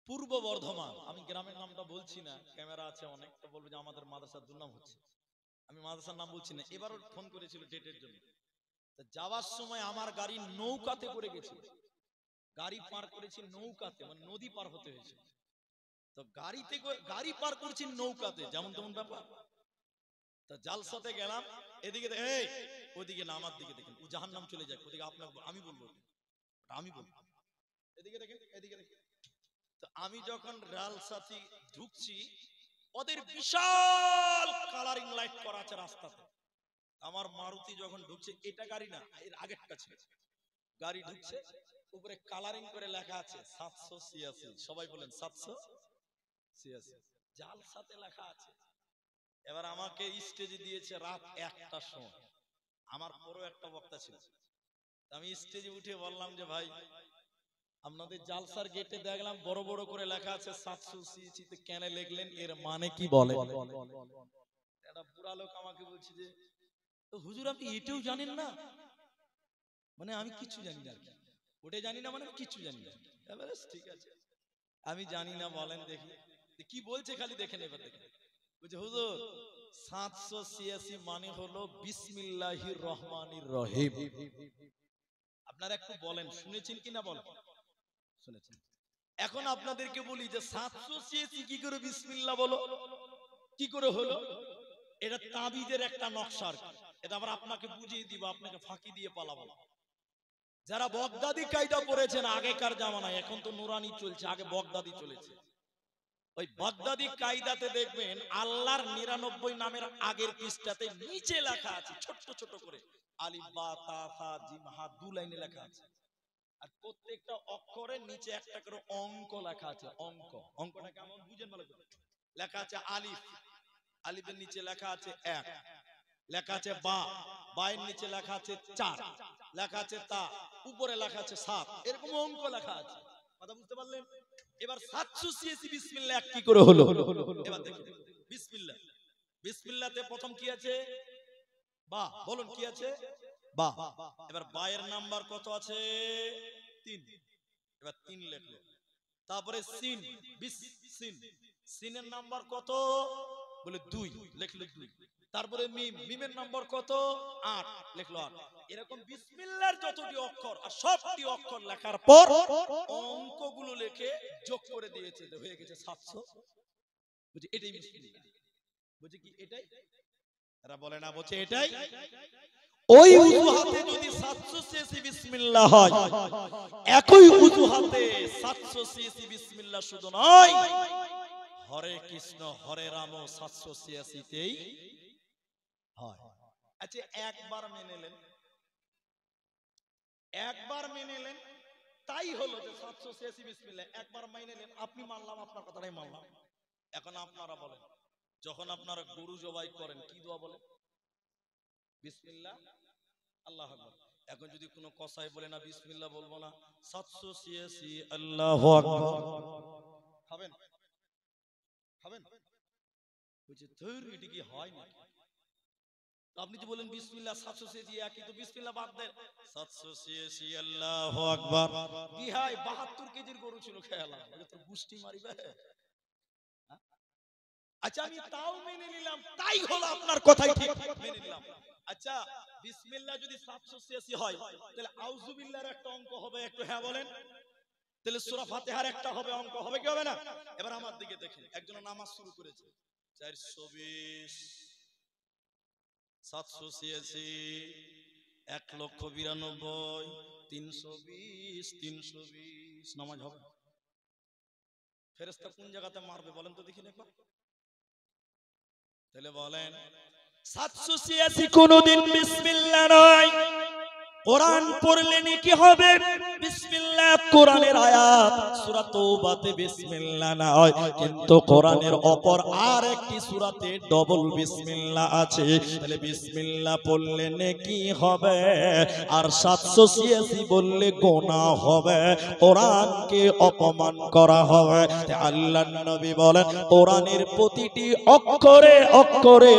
পূর্ব বর্ধমান। আমি গ্রামের নামটা বলছি না, ক্যামেরা আছে অনেক, তো বলবো যে আমাদের মাদ্রাসার দুর্নাম হচ্ছে। আমি মাদ্রাসার নাম বলছি না। এবারও ফোন করেছিল ডেটের জন্য। যাওয়ার সময় আমার গাড়ি নৌকাতে করে গেছিল, গাড়ি পার করেছি নৌকাতে, মানে নদী পার হতে হয়েছে। তো গাড়ি পার করছি নৌকাতে, যেমন তেমন ব্যাপার। তা জালসাতে গেলাম, এদিকে এই ওদিকে না, আমার দিকে দেখেন, ও জাহান্নাম চলে যায়। ওদিকে আপনার আমি বলবো, আমি বলবো, এদিকে দেখেন, এদিকে দেখেন। তো আমি যখন জালসাতে ঢুকছি, ওদের বিশাল কালারিং লাইট করা আছে রাস্তাতে। আমার মারুতি যখন ঢুকছে, এটা গাড়ি না, এর আগেরটা ছিল, গাড়ি ঢুকছে, উপরে কালারিং করে লেখা আছে 786। সবাই বলেন 786, জালসাতে লেখা আছে। এবার আমাকে স্টেজে দিয়েছে রাত 1টার সময়। আমার পরও একটা বক্তা ছিল। আমি স্টেজে উঠে বললাম যে ভাই, আপনাদের জালসার গেটে দেখলাম বড় বড় করে লেখা আছে 786, তে কেন লিখলেন, এর মানে কি বলে? একটা বুড়া লোক আমাকে বলছে যে হুজুর আপনি এটাও জানেন না? মানে আমি কিছু জানি না, ওটা জানি না, মানে কিছু জানি না। এবারে ঠিক আছে, আমি জানি না, বলেন দেখি কি বলছে, খালি দেখেন। এবার দেখেন, বলছে হুজুর 786 মানে হলো বিসমিল্লাহির রহমানির রহিম। আপনারা একটু বলেন শুনেছেন কিনা, বলেন শুনেছেন? এখন আপনাদেরকে বলি যে 786 কি করে বিসমিল্লাহ বলো, কি করে হলো? এটা তাবিজের একটা নকশা। এটা আবার আপনাকে বুঝিয়ে দিব, আপনাকে ফাঁকি দিয়ে পালাবো। যারা বগদাদি কায়দা পড়েছেন আগেকার জামানায়, এখন তো নুরানি চলছে, আগে বগদাদি চলেছে। ওই বগদাদি কায়দাতে দেখবেন আল্লাহর 99 নামের আগের পৃষ্ঠাতে নিচে লেখা আছে ছোট ছোট করে, আলিফ বা তা সা জিম হা, 2 লাইনে লেখা আছে। আর প্রত্যেকটা অক্ষরের নিচে একটা করে অঙ্ক লেখা আছে। অঙ্কটা কেমন বুঝেন ভালো করে? লেখা আছে আলিফ, আলিফের নিচে লেখা আছে 1, লেখা আছে বা, বায়ের নিচে লেখা আছে 4, লেখা আছে তা, উপরে লেখা আছে 7, এরকম অঙ্ক লেখা আছে। কথা বুঝতে পারলেন? এবার 786 বিসমিল্লাহ কি করে হলো? এবার দেখুন, বিসমিল্লাহ, বিসমিল্লাহতে প্রথম কি আছে? বা। বলুন কি আছে? বা। এবার বায়ের নাম্বার কত আছে? 3। এবার 3 লিখলো। তারপরে সিন, সিন, সিনের নাম্বার কত? বলে 2, লিখলো 2। তারপরে মিম, মিমের নাম্বার কত? 8, লিখলো 8। এরকম বিসমিল্লাহর যতটি অক্ষর আর সবটি অক্ষর লেখার পর অঙ্কগুলো লিখে যোগ করে দিয়েছে, তো হয়ে গেছে 700। বুঝি এটাই বিসমিল্লাহ। বুঝি কি এটাই? এরা বলে না, বলছে এটাই। ওই উজুহাতে যদি 786 বিসমিল্লাহ হয়, একই উজুহাতে 786 বিসমিল্লাহ শুধু নয়, হরে কৃষ্ণ হরে রাম 786 তেই হয়। আচ্ছা একবার মেনে নেন, একবার মেনে নেন, তাই হলো যে 786 বিসমিল্লাহ একবার মেনে নেন, আপনি মানলাম, আপনার কথাটাই মানলাম। এখন আপনারা বলেন, যখন আপনারা গরু জবাই করেন কি দোয়া বলেন? বিসমিল্লাহ আল্লাহু আকবার। এখন যদি কোনো কসাই বলে না বিসমিল্লাহ বলবো না, 786 আল্লাহু আকবার, খাবেন? খাবেন? বুঝে ধুর, এটা কি হয় না? আপনি যে বলেন বিসমিল্লাহ 786 একই, তো বিসমিল্লাহ বাদ দেন, 786 আল্লাহু আকবার। কি হয়, 72 কেজির গরু ছিল, খেয়ালা ওকে তো গুষ্টি মারিবে। আচ্ছা আমি তাও মেনে নিলাম, তাই হলো আপনার কথাই ঠিক, মেনে নিলাম। আচ্ছা বিসমিল্লাহ যদি 786 হয়, তাহলে আউযুবিল্লাহর একটা অঙ্ক হবে, একটু হ্যাঁ বলেন। তাহলে সূরা ফাতিহার একটা হবে, অঙ্ক হবে কি হবে না? এবার আমার দিকে দেখেন, একজন নামাজ শুরু করেছে 420, 786, 1,92,000, 320, 320, নামাজ হবে? ফেরেশতা কোন জায়গাতে মারবে বলেন তো দেখি একবার। তাহলে বলেন 786 কোনদিন বিসমিল্লাহ নয়। কোরআন পড়লে নেকি হবে বিসমিল্লাহ, কোরআনের আয়াত সূরা তওবাতে বিসমিল্লাহ না হয়, কিন্তু কোরআনের অপর আরেকটি সূরাতে ডবল বিসমিল্লাহ আছে। তাহলে বিসমিল্লাহ পড়লে নেকি হবে, আর 786 বললে গুনাহ হবে, কোরআনকে অপমান করা হবে। আল্লাহর নবী বলেন কোরআনের প্রতিটি অক্ষরে অক্ষরে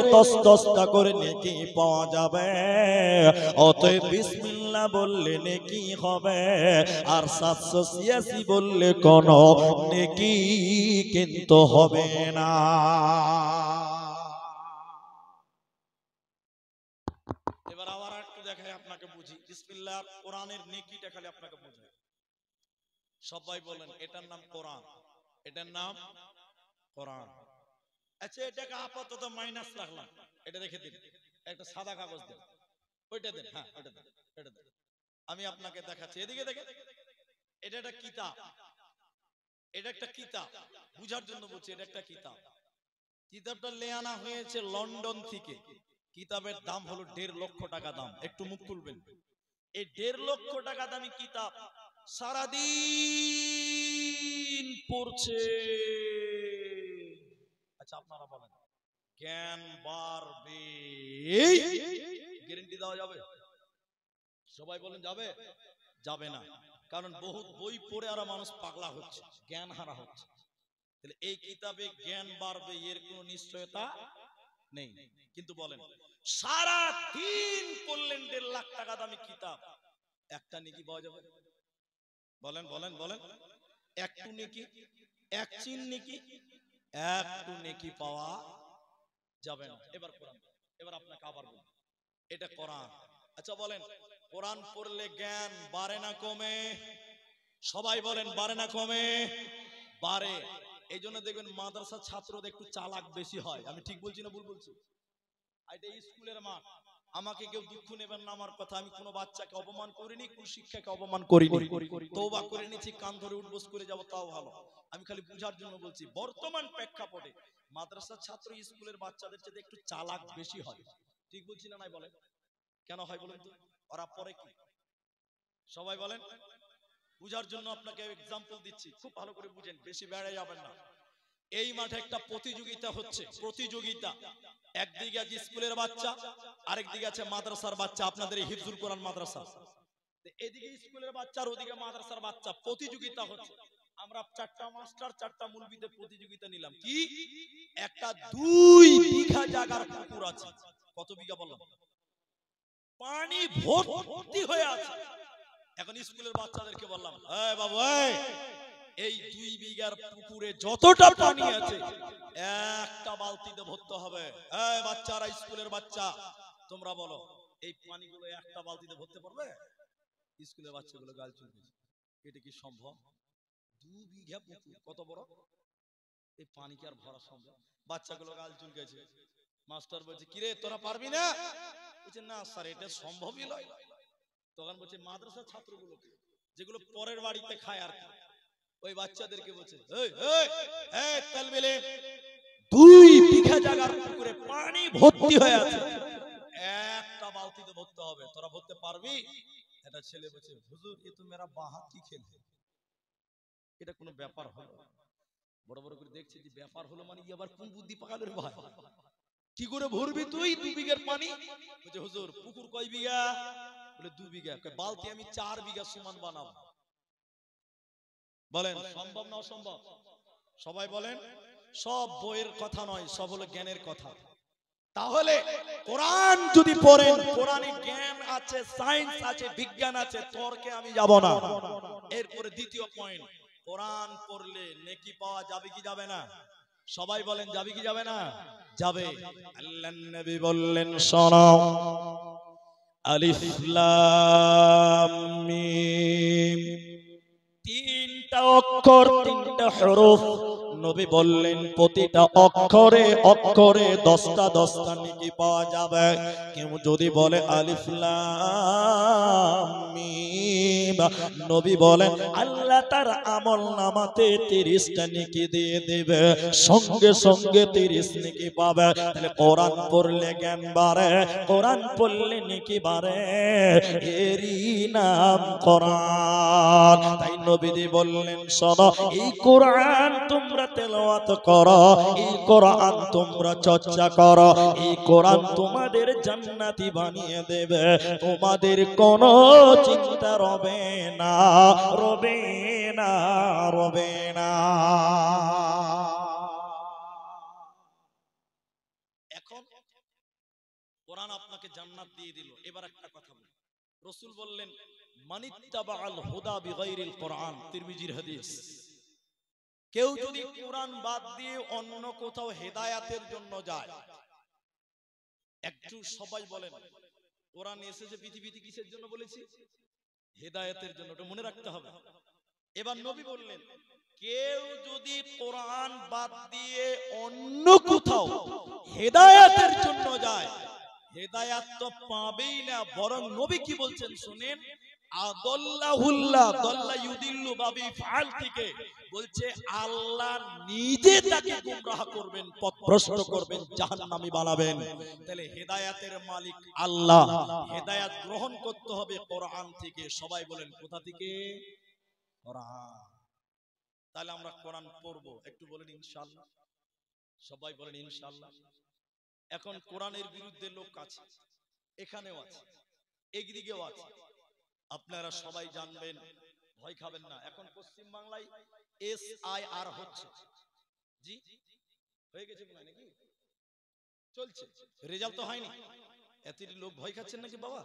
দশটা করে নেকি পাওয়া যাবে। অতএব বিসমিল্লাহ বললে নেকি হবে, আর 786 বললে কোনো নেকি কিন্তু হবে না। এবার আবার একটু দেখাই আপনাকে, বুঝি বিসমিল্লাহ কোরআনের নেকিটা খালি আপনাকে বুঝাই। সবাই বলেন এটার নাম কোরআন, এটার নাম কোরআন। আচ্ছা এটাকে আপাতত মাইনাস রাখলাম, এটা রেখে দিন, একটা সাদা কাগজ দেন, ওইটা দেন, হ্যাঁ ওইটা দেন, এটা দেন। আমি আপনাকে দেখাচ্ছি, এদিকে দেখেন, এটা একটা কিতাব, এটা একটা কিতাব, বুঝার জন্য বলছি, এটা একটা কিতাব। কিতাবটা লেয়ানা হয়েছে লন্ডন থেকে। কিতাবের দাম হলো 1.5 লক্ষ টাকা দাম। একটু মুখ খুলবেন। এই 1.5 লক্ষ টাকা দামি কিতাব সারাদিন পড়ছে। আচ্ছা আপনারা বলেন জ্ঞান বাড়বে, গ্যারান্টি দেওয়া যাবে? সবাই বলেন যাবে? যাবে না, কারণ বহুত বই পড়ে আর মানুষ পাগলা হচ্ছে, জ্ঞান হারা হচ্ছে। তাহলে এই কিতাবে জ্ঞান বাড়বে এর কোনো নিশ্চয়তা নেই। কিন্তু বলেন সারা দিন পড়লেন 1.5 লাখ টাকা দামি কিতাব, একটা নেকি পাওয়া যাবে? বলেন বলেন বলেন, একটু নেকি, এক চিন নেকি, একটু নেকি পাওয়া যাবে না। এবার কোরআন, এবার আপনাকে আবার বলুন, এটা কোরআন। আচ্ছা বলেন কোরআন পড়লে জ্ঞান বাড়ে না কমে? সবাই বলেন বাড়ে না কমে? বাড়ে। এই জন্য দেখবেন মাদ্রাসার ছাত্রদের একটু চালাক বেশি হয়। আমি ঠিক বলছি না ভুল বলছি? এটা স্কুলের মাঠ, আমাকে কেউ দুঃখ নেবেন না আমার কথা, আমি কোনো বাচ্চাকে অপমান করিনি, কোন শিক্ষাকে অপমান করিনি, তওবা করে নিয়েছি, কান ধরে উঠবোস করে যাব তাও ভালো। আমি খালি বুঝার জন্য বলছি, বর্তমান প্রেক্ষাপটে মাদ্রাসার ছাত্র স্কুলের বাচ্চাদের চেয়ে একটু চালাক বেশি হয়। ঠিক বলছি না নাই বলেন? কেন হয় বলেন তো? ওরা পরে কি? সবাই বলেন। বুঝার জন্য আপনাকে এক্সাম্পল দিচ্ছি, খুব ভালো করে বুঝেন, বেশি বেড়ে যাবেন না। এই মাঠে একটা প্রতিযোগিতা হচ্ছে, প্রতিযোগিতা। একদিকে আছে স্কুলের বাচ্চা, আরেকদিকে আছে মাদ্রাসার বাচ্চা, আপনাদের এই হিফজুল কোরআন মাদ্রাসা। এদিকে স্কুলের বাচ্চা আর ওদিকে মাদ্রাসার বাচ্চা, প্রতিযোগিতা হচ্ছে। আমরা 4টা মাস্টার 4টা মুলবিদের প্রতিযোগিতা নিলাম। কি? একটা 2 বিঘা জায়গার পুকুর আছে। কত বিঘা বললাম? পানি ভর্তি হয়ে আছে। এখন স্কুলের বাচ্চাদেরকে বললাম, এই বাবু এই এই 2 বিঘার পুকুরে যতটা পানি আছে একটা বালতিতে ভরতে হবে। এই বাচ্চারা, স্কুলের বাচ্চা, তোমরা বলো এই পানিগুলো একটা বালতিতে ভরতে পারবে? স্কুলের বাচ্চাগুলো গাল চুলছে, এটা কি সম্ভব? 2 বিঘা পুকুর কত বড়, এই পানি কি আর ভরা সম্ভব? বাচ্চাগুলো গাল চুলকেছে। মাস্টার বলছে, কিরে তোরা পারবি না? বলছে, না স্যার, এটা সম্ভবই নয়। তখন বলছে, মাদ্রাসার ছাত্রগুলোকে, যেগুলো পরের বাড়িতে খায় আর কি, ওই বাচ্চাদেরকে বলছে, এই এই এই তালবেলে 2 বিঘা জায়গার পুকুরে পানি ভর্তি হয়ে আছে, একটা বালতিতে ভরতে হবে, তোরা ভরতে পারবি? এটা ছেলে বলছে, হুজুর এ তো মেরা বাহাত কি খেল, এটা কোনো ব্যাপার হলো? বড় বড় করে দেখছে যে ব্যাপার হলো মানে আবার কোন বুদ্ধি পাকালের ভাই, কি করে ভরবি তুই 2 বিঘার পানি? বলছে, হুজুর পুকুর কয় বিঘা? বলে 2 বিঘা। বালতি আমি 4 বিঘা সমান বানাবো। বলেন সম্ভব না অসম্ভব? সবাই বলেন। সব বইয়ের কথা নয়, সব হলো জ্ঞানের কথা। তাহলে কোরআন যদি পড়েন, কোরআনে জ্ঞান আছে, সায়েন্স আছে, বিজ্ঞান আছে, তর্কে আমি যাব না। এরপরে দ্বিতীয় পয়েন্ট, কোরআন পড়লে নেকি পাওয়া যাবে কি যাবে না? সবাই বলেন, যাবে কি যাবে না? যাবে। আল্লাহর নবী বললেন, শোনো, আলিফ লাম মিম, 3টা অক্ষর, 3টা হরফ। নবী বললেন প্রতিটা অক্ষরে অক্ষরে 10টা 10টা নেকি পাওয়া যাবে। কেউ যদি বলে আলিফ লাম মিম, নবী বলেন আল্লাহ তার আমলনামাতে 30টা নেকি দিয়ে দেবে, সঙ্গে সঙ্গে 30 নেকি পাবে। তাহলে কোরআন পড়লে জ্ঞান বাড়ে, কোরআন পড়লে নেকি বাড়ে, এরই নাম কোরআন। তাই নবীজি বললেন, শোনো, এই কোরআন তোমরা তেলাওয়াত করো, এই কোরআন তোমরা চর্চা করো, এই কোরআন তোমাদের জান্নাতি বানিয়ে দেবে, তোমাদের কোনো চিন্তা রবে না, রবে না, রবে না। এখন কোরআন আপনাকে জান্নাত দিয়ে দিল। এবার একটা কথা বলি, রাসূল বললেন, মানিত্তাবাআল হুদা বিগাইরিল কোরআন, তিরমিজির হাদিস, কেউ যদি কোরআন বাদ দিয়ে অন্য কোথাও হেদায়াতের জন্য যায়, একটু সবাই বলেন, কোরআন এসেছে পৃথিবীতে কিসের জন্য বলেছি? হেদায়াতের জন্য, এটা মনে রাখতে হবে। এবার নবী বললেন, কেউ যদি কোরআন বাদ দিয়ে অন্য কোথাও হেদায়াতের জন্য যায়, হেদায়াত তো পাবেই না, বরং নবী কি বলছেন শুনেন, আদাল্লাহুল্লাহ দাল্লা ইউদিল্লু বাবি ফাল থেকে বলছে আল্লাহ নিজে তাকে গোমরাহ করবেন, পথভ্রষ্ট করবেন, জাহান্নামী বানাবেন। তাহলে হেদায়াতের মালিক আল্লাহ, হেদায়াত গ্রহণ করতে হবে কোরআন থেকে। সবাই বলেন কোথা থেকে? কোরআন। তাহলে আমরা কোরআন পড়বো, একটু বলেন ইনশাআল্লাহ। সবাই বলেন ইনশাআল্লাহ। এখন কোরআনের বিরুদ্ধে লোক আছে, এখানেও আছে, একদিকেও আছে, আপনারা সবাই জানবেন, ভয় খাবেন না। এখন পশ্চিম বাংলায় SIR হচ্ছে, জি হয়ে গেছে নাকি চলছে, রেজাল্ট তো হয়নি, এত লোক ভয় খাচ্ছেন নাকি বাবা?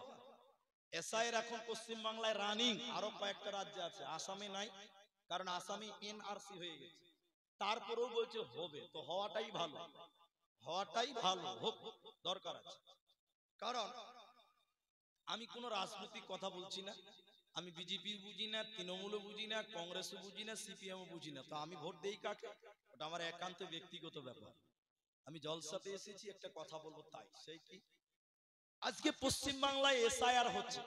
SIR এখন পশ্চিম বাংলায় রানিং, আরো কয়েকটা রাজ্যে আছে, আসামে নাই, কারণ আসামে NRC হয়ে গেছে। তারপরেও বলছে হবে, তো হওয়াটাই ভালো, হওয়াটাই ভালো, হোক, দরকার আছে। কারণ আমি কোন রাজনৈতিক কথা বলছি না, আমি বিজেপি বুঝি না, তৃণমূলও বুঝি না, কংগ্রেসও বুঝি না, CPM বুঝি না, তো আমি ভোট দেই কাকে? ওটা আমার একান্ত ব্যক্তিগত ব্যাপার। আমি জলসাতে এসেছি, একটা কথা বলবো, তাই সেই কি, আজকে পশ্চিম বাংলায় SIR হচ্ছে,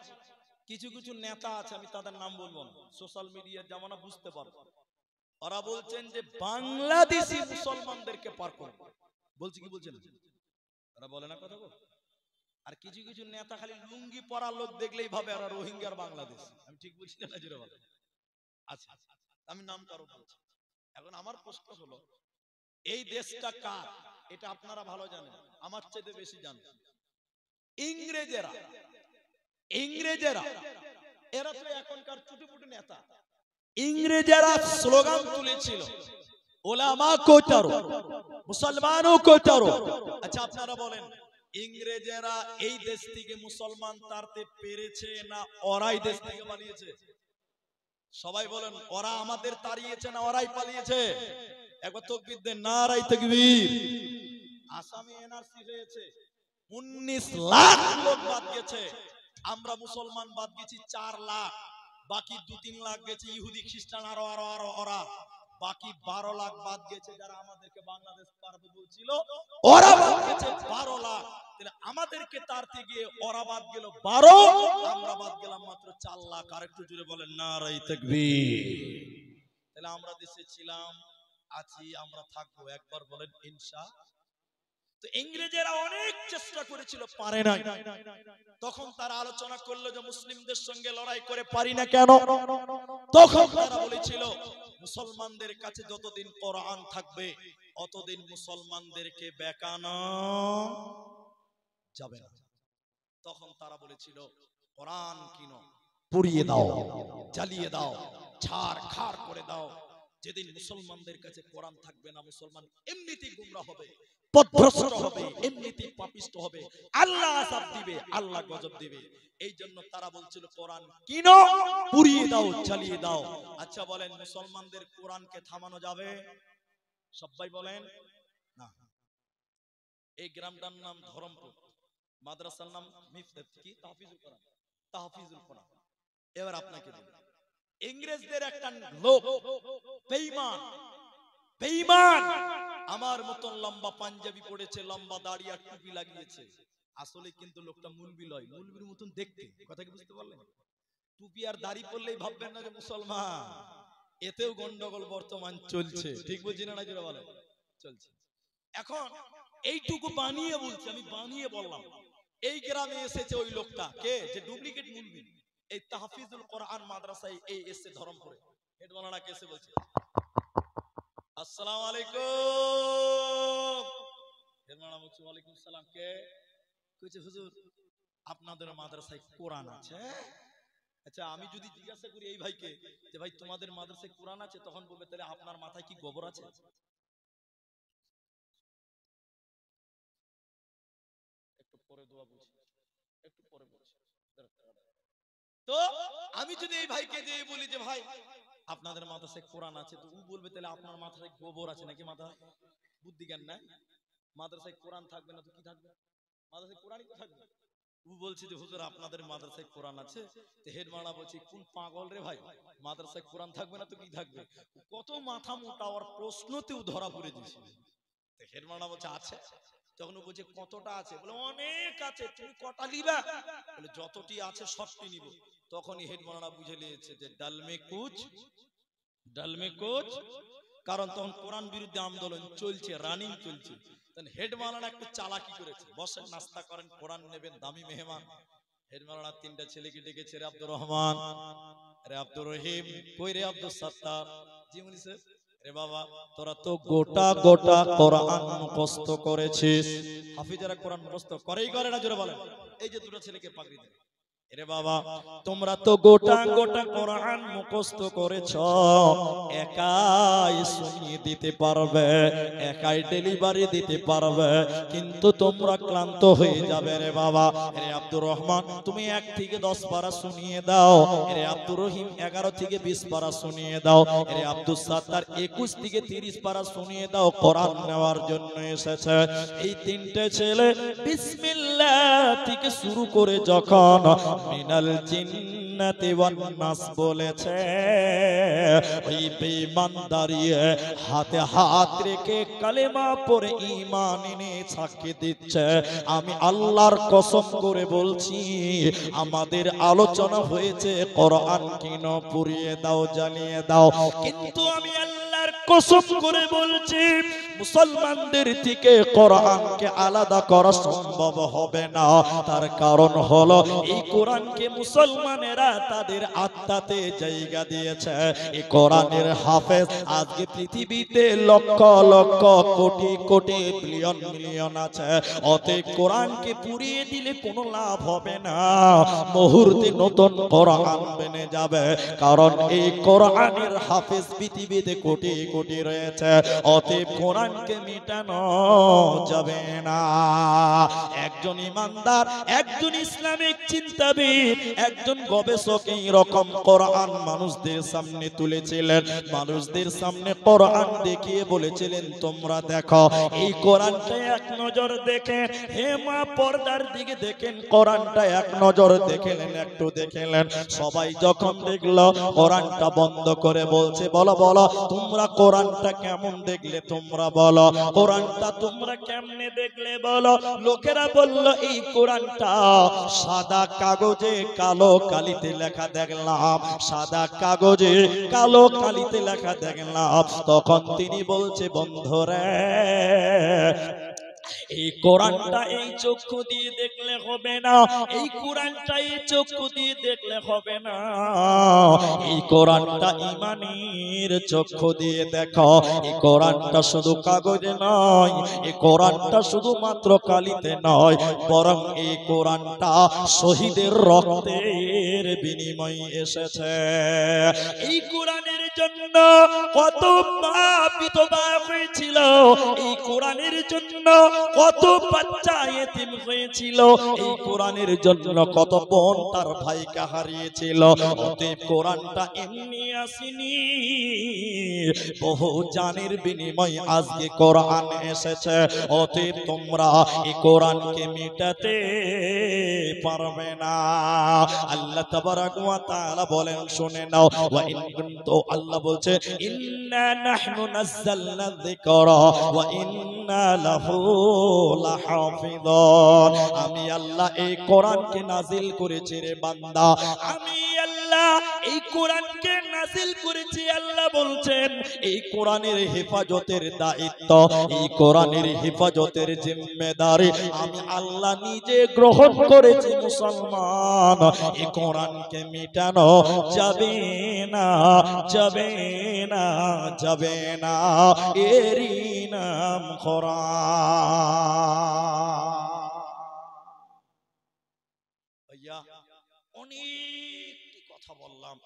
কিছু কিছু নেতা আছে, আমি তাদের নাম বলবো না, সোশ্যাল মিডিয়ার জামানা, বুঝতে পারবো, ওরা বলছেন যে বাংলাদেশি মুসলমানদেরকে পার করব, বলছি কি বলছেন? ওরা বলে না কথা বল। আর কিছু কিছু নেতা খালি লুঙ্গি পরা লোক দেখলেই ভাবে ওরা রোহিঙ্গার বাংলাদেশ। আমি ঠিক বলছি না জোরে বলে? আচ্ছা, আমি নাম কারো বলছি। এখন আমার প্রশ্ন হলো, এই দেশটা কার? এটা আপনারা ভালো জানেন, আমার চাইতে বেশি জানেন। ইংরেজেরা, ইংরেজেরা এরা তো এখনকার চুটিপুটি নেতা। ইংরেজেরা স্লোগান তুলেছিল, ওলামা কো তারো, মুসলমানও কো তারো। আচ্ছা আপনারা বলেন, ইংরেজেরা এই দেশ থেকে মুসলমান তাড়তে পেরেছে না ওরাই দেশ থেকে পালিয়েছে? সবাই বলেন ওরা আমাদের তাড়িয়েছে না ওরাই পালিয়েছে? একবার তাকবীর দেন, নারায়ে তাকবীর। আসামে এনআরসি হয়েছে, 19 লাখ লোক বাদ গেছে, আমরা মুসলমান বাদ গেছি 4 লাখ, বাকি 2-3 লাখ গেছে ইহুদি খ্রিস্টান আরো আরো আরো ওরা, বাকি 12 লাখ বাদ গেছে যারা আমাদেরকে বাংলাদেশ পারবে বলছিল, ওরা বাদ গেছে 12 লাখ। তাহলে আমাদেরকে তারতে গিয়ে ওরা বাদ গেল 12, আমরা বাদ গেলাম মাত্র 4 লাখ। আর একটু জোরে বলেন নারায়ে তাকবীর। তাহলে আমরা দেশে ছিলাম, আছি, আমরা থাকবো, একবার বলেন ইনশাআল্লাহ। তো ইংরেজেরা অনেক চেষ্টা করেছিল, পারে না। তখন তারা আলোচনা করলো যে মুসলিমদের সঙ্গে লড়াই করে পারি না কেন? তখন তারা বলেছিল মুসলমানদের কাছে যতদিন কোরআন থাকবে অতদিন মুসলমানদেরকে বেকানো যাবে না। তখন তারা বলেছিল কোরআন কিনো, পুড়িয়ে দাও, জ্বালিয়ে দাও, ছাড় খাড় করে দাও। যেদিন মুসলমানদের কাছে কোরআন থাকবে না, মুসলমান এমনিতেই গুমরাহ হবে, পথভ্রষ্ট হবে, এমনিতেই পাপিষ্ট হবে, আল্লাহ আযাব দিবে, আল্লাহ গজব দিবে। এই জন্য তারা বলছিল কোরআন কিনো, পুড়িয়ে দাও, জ্বালিয়ে দাও। আচ্ছা বলেন মুসলমানদের কোরআনকে থামানো যাবে? সবাই বলেন না। এই গ্রামটার নাম ধরমপুর, মাদ্রাসার নাম কি তাহফিজুল কোরআন, তাহফিজুল কোরআন। এবার আপনাকে বলি, ইংরেজদের একটা লোক বেঈমান, বেঈমান আমার মতন লম্বা পাঞ্জাবি পড়েছে, লম্বা দাড়ি আর টুপি লাগিয়েছে, আসলে কিন্তু লোকটা মুলবি লয়, মুলবির মতন দেখতে। কথা কি বুঝতে পারলেন? টুপি আর দাড়ি পরলেই ভাববেন না যে মুসলমান, এতেও গন্ডগোল বর্তমান চলছে। ঠিক বুঝি না? যেটা বলে চলছে। এখন এইটুকু বানিয়ে বলছি, আমি বানিয়ে বললাম, এই গ্রামে এসেছে ওই লোকটা, কে যে ডুপ্লিকেট মুলবি, এই তাহফিজুল কোরআন মাদ্রাসায় এই এসে ধরমপুরে হেড মাওলানা কেসে বলছে আসসালামু আলাইকুম। হেড মাওলানা বলছে ওয়ালাইকুম সালাম। কে? কইছে হুজুর আপনাদের মাদ্রাসায় কোরআন আছে? আচ্ছা আমি যদি জিজ্ঞাসা করি এই ভাইকে যে ভাই তোমাদের মাদ্রাসায় কোরআন আছে, তখন বলবে তাহলে আপনার মাথায় কি গোবর আছে? একটু পরে দোয়া বলছি, একটু পরে বলছি। তো আমি যদি এই ভাইকে যে বলি যে ভাই আপনাদের মাদ্রাসায় কোরআন আছে, তো ও বলবে তাহলে আপনার মাথায় গোবর আছে নাকি? মাথায় বুদ্ধি জ্ঞান নাই। মাদ্রাসায় কোরআন থাকবে না তো কি থাকবে? মাদ্রাসায় কোরআনই তো থাকবে। ও বলছে যে হুজুর আপনাদের মাদ্রাসায় কোরআন আছে। তো হেড মাওলানা বলছে কোন পাগল রে ভাই, মাদ্রাসায় কোরআন থাকবে না তো কি থাকবে? কত মাথা মোটা, ওর প্রশ্নতেও ধরা পড়ে দিয়েছে। তো হেড মাওলানা বলছে আছে। তখন ও বলছে কতটা আছে? বলে অনেক আছে, তুমি কটা নিবা? বলে যতটি আছে সবটি নিব। তখনই হেড মাওলানা বুঝে নিয়েছে যে ডালমে কুচ, ডালমে কুচ, কারণ তখন কোরআন বিরুদ্ধে আন্দোলন চলছে, রানিং চলছে। তখন হেড মাওলানা একটু চালাকি করেছে, বসেন নাস্তা করেন, কোরআন নেবেন, দামি মেহমান। হেড মাওলানা 3টা ছেলেকে ডেকেছে, রে আব্দুর রহমান, রে আব্দুর রহিম, কই রে আব্দুল সত্তার, জি মুনি স্যার। রে বাবা তোরা তো গোটা গোটা কোরআন মুখস্থ করেছিস। হাফিজরা কোরআন মুখস্থ করেই করে না, জোরে বলেন। এই যে দুটো ছেলেকে পাগড়ি দিলেন, রে বাবা তোমরা তো গোটা গোটা কোরআন মুখস্থ করেছো, একাই শুনিয়ে দিতে পারবে, একাই ডেলিভারি দিতে পারবে, কিন্তু তোমরা ক্লান্ত হয়ে যাবে রে বাবা। রে আব্দুর রহমান তুমি 1 থেকে 10 পারা শুনিয়ে দাও, রে আব্দুর রহিম 11 থেকে 20 পারা শুনিয়ে দাও, রে আব্দুল সাত্তার 21 থেকে 30 পারা শুনিয়ে দাও। কোরআন নেওয়ার জন্য এসেছে। এই 3টে ছেলে বিসমিল্লাহ থেকে শুরু করে যখন মিনাল জিন্নাতি ওয়ান নাস বলেছে, ওই বেঈমান দাঁড়িয়ে হাতে হাত রেখে কালেমা পড়ে ঈমান এনে সাক্ষী দিচ্ছে, আমি আল্লাহর কসম করে বলছি আমাদের আলোচনা হয়েছে কোরআন কিন, পুড়িয়ে দাও, জ্বালিয়ে দাও, কিন্তু আমি আল্লাহর কসম করে বলছি মুসলমানদের থেকে কোরআনকে আলাদা করা সম্ভব হবে না। তার কারণ হলো এই কোরআনকে মুসলমানেরা তাদের আত্মাতে জায়গা দিয়েছে। এই কোরআনের হাফেজ আজকে পৃথিবীতে লক্ষ লক্ষ কোটি কোটি বিলিয়ন মিলিয়ন আছে। অতএব কোরআনকে পুড়িয়ে দিলে কোনো লাভ হবে না, মুহূর্তে নতুন কোরআন বেনে যাবে, কারণ এই কোরআনের হাফেজ পৃথিবীতে কোটি কোটি রয়েছে। অতএব কোরআনকে মিটানো যাবে না। এক একজন ইমানদার, একজন ইসলামিক চিন্তাবিদ, একজন গবেষক এই রকম কোরআন মানুষদের সামনে তুলেছিলেন। মানুষদের সামনে কোরআন দেখিয়ে বলেছিলেন, তোমরা দেখো এই কোরআনটা এক নজর দেখেন। হে মা, পর্দার দিকে দেখেন, কোরআনটা এক নজর দেখলেন, একটু দেখলেন। সবাই যখন দেখলো, কোরআনটা বন্ধ করে বলছে, বলো বলো তোমরা কোরআনটা কেমন দেখলে, তোমরা বলো কোরআনটা তোমরা কেমনে দেখলে বলো। লোকেরা বলল, এই কোরআনটা সাদা কাগজে কালো কালিতে লেখা দেখলাম, সাদা কাগজে কালো কালিতে লেখা দেখলাম। তখন তিনি বলছে, বন্ধুরে, এই কোরআনটা এই চক্ষু দিয়ে দেখলে হবে না, এই কোরআনটা এই চক্ষু দিয়ে দেখলে হবে না, এই কোরআনটা ঈমানের চক্ষু দিয়ে দেখো। এই কোরআনটা শুধু কাগজে নয়, এই কোরআনটা শুধুমাত্র কালিতে নয়, বরং এই কোরআনটা শহীদের রক্তের বিনিময়ে এসেছে। এই কোরআনের জন্য কত মা বিধবা হয়েছিল, এই কোরআনের জন্য কত বাচ্চা এতিম হয়েছিল, এই কোরআনের জন্য কত বোন তার ভাইকে হারিয়েছিল। অতএব কোরআনটা এমনি আসেনি, বহু জানের বিনিময়ে আজকে কোরআন এসেছে। অতএব তোমরা এই কোরআনকে মিটাতে পারবে না। আল্লাহ তাবারাক ওয়া তাআলা বলেন, শুনে নাও, ওয়া ইন কুনতু, আল্লাহ বলছে, ইন্না নাহনু নাযালনা যিকরা ওয়া ইন্না লাহু লাহাফিযুন। আমি আল্লাহ এই কোরআনকে নাজিল করেছি রে বান্দা, আমি আল্লাহ এই কোরআনকে নাজিল করেছি। আল্লাহ বলছেন, এই কোরআনের হেফাজতের দায়িত্ব, এই কোরআনের হেফাজতের জিম্মেদারি আমি আল্লাহ নিজে গ্রহণ করেছি। মুসলমান, এই কোরআনকে মিটানো যাবে না, যাবে না, যাবে না, এরই নাম কোরআন। ভাইয়া, অনেক কথা বললাম,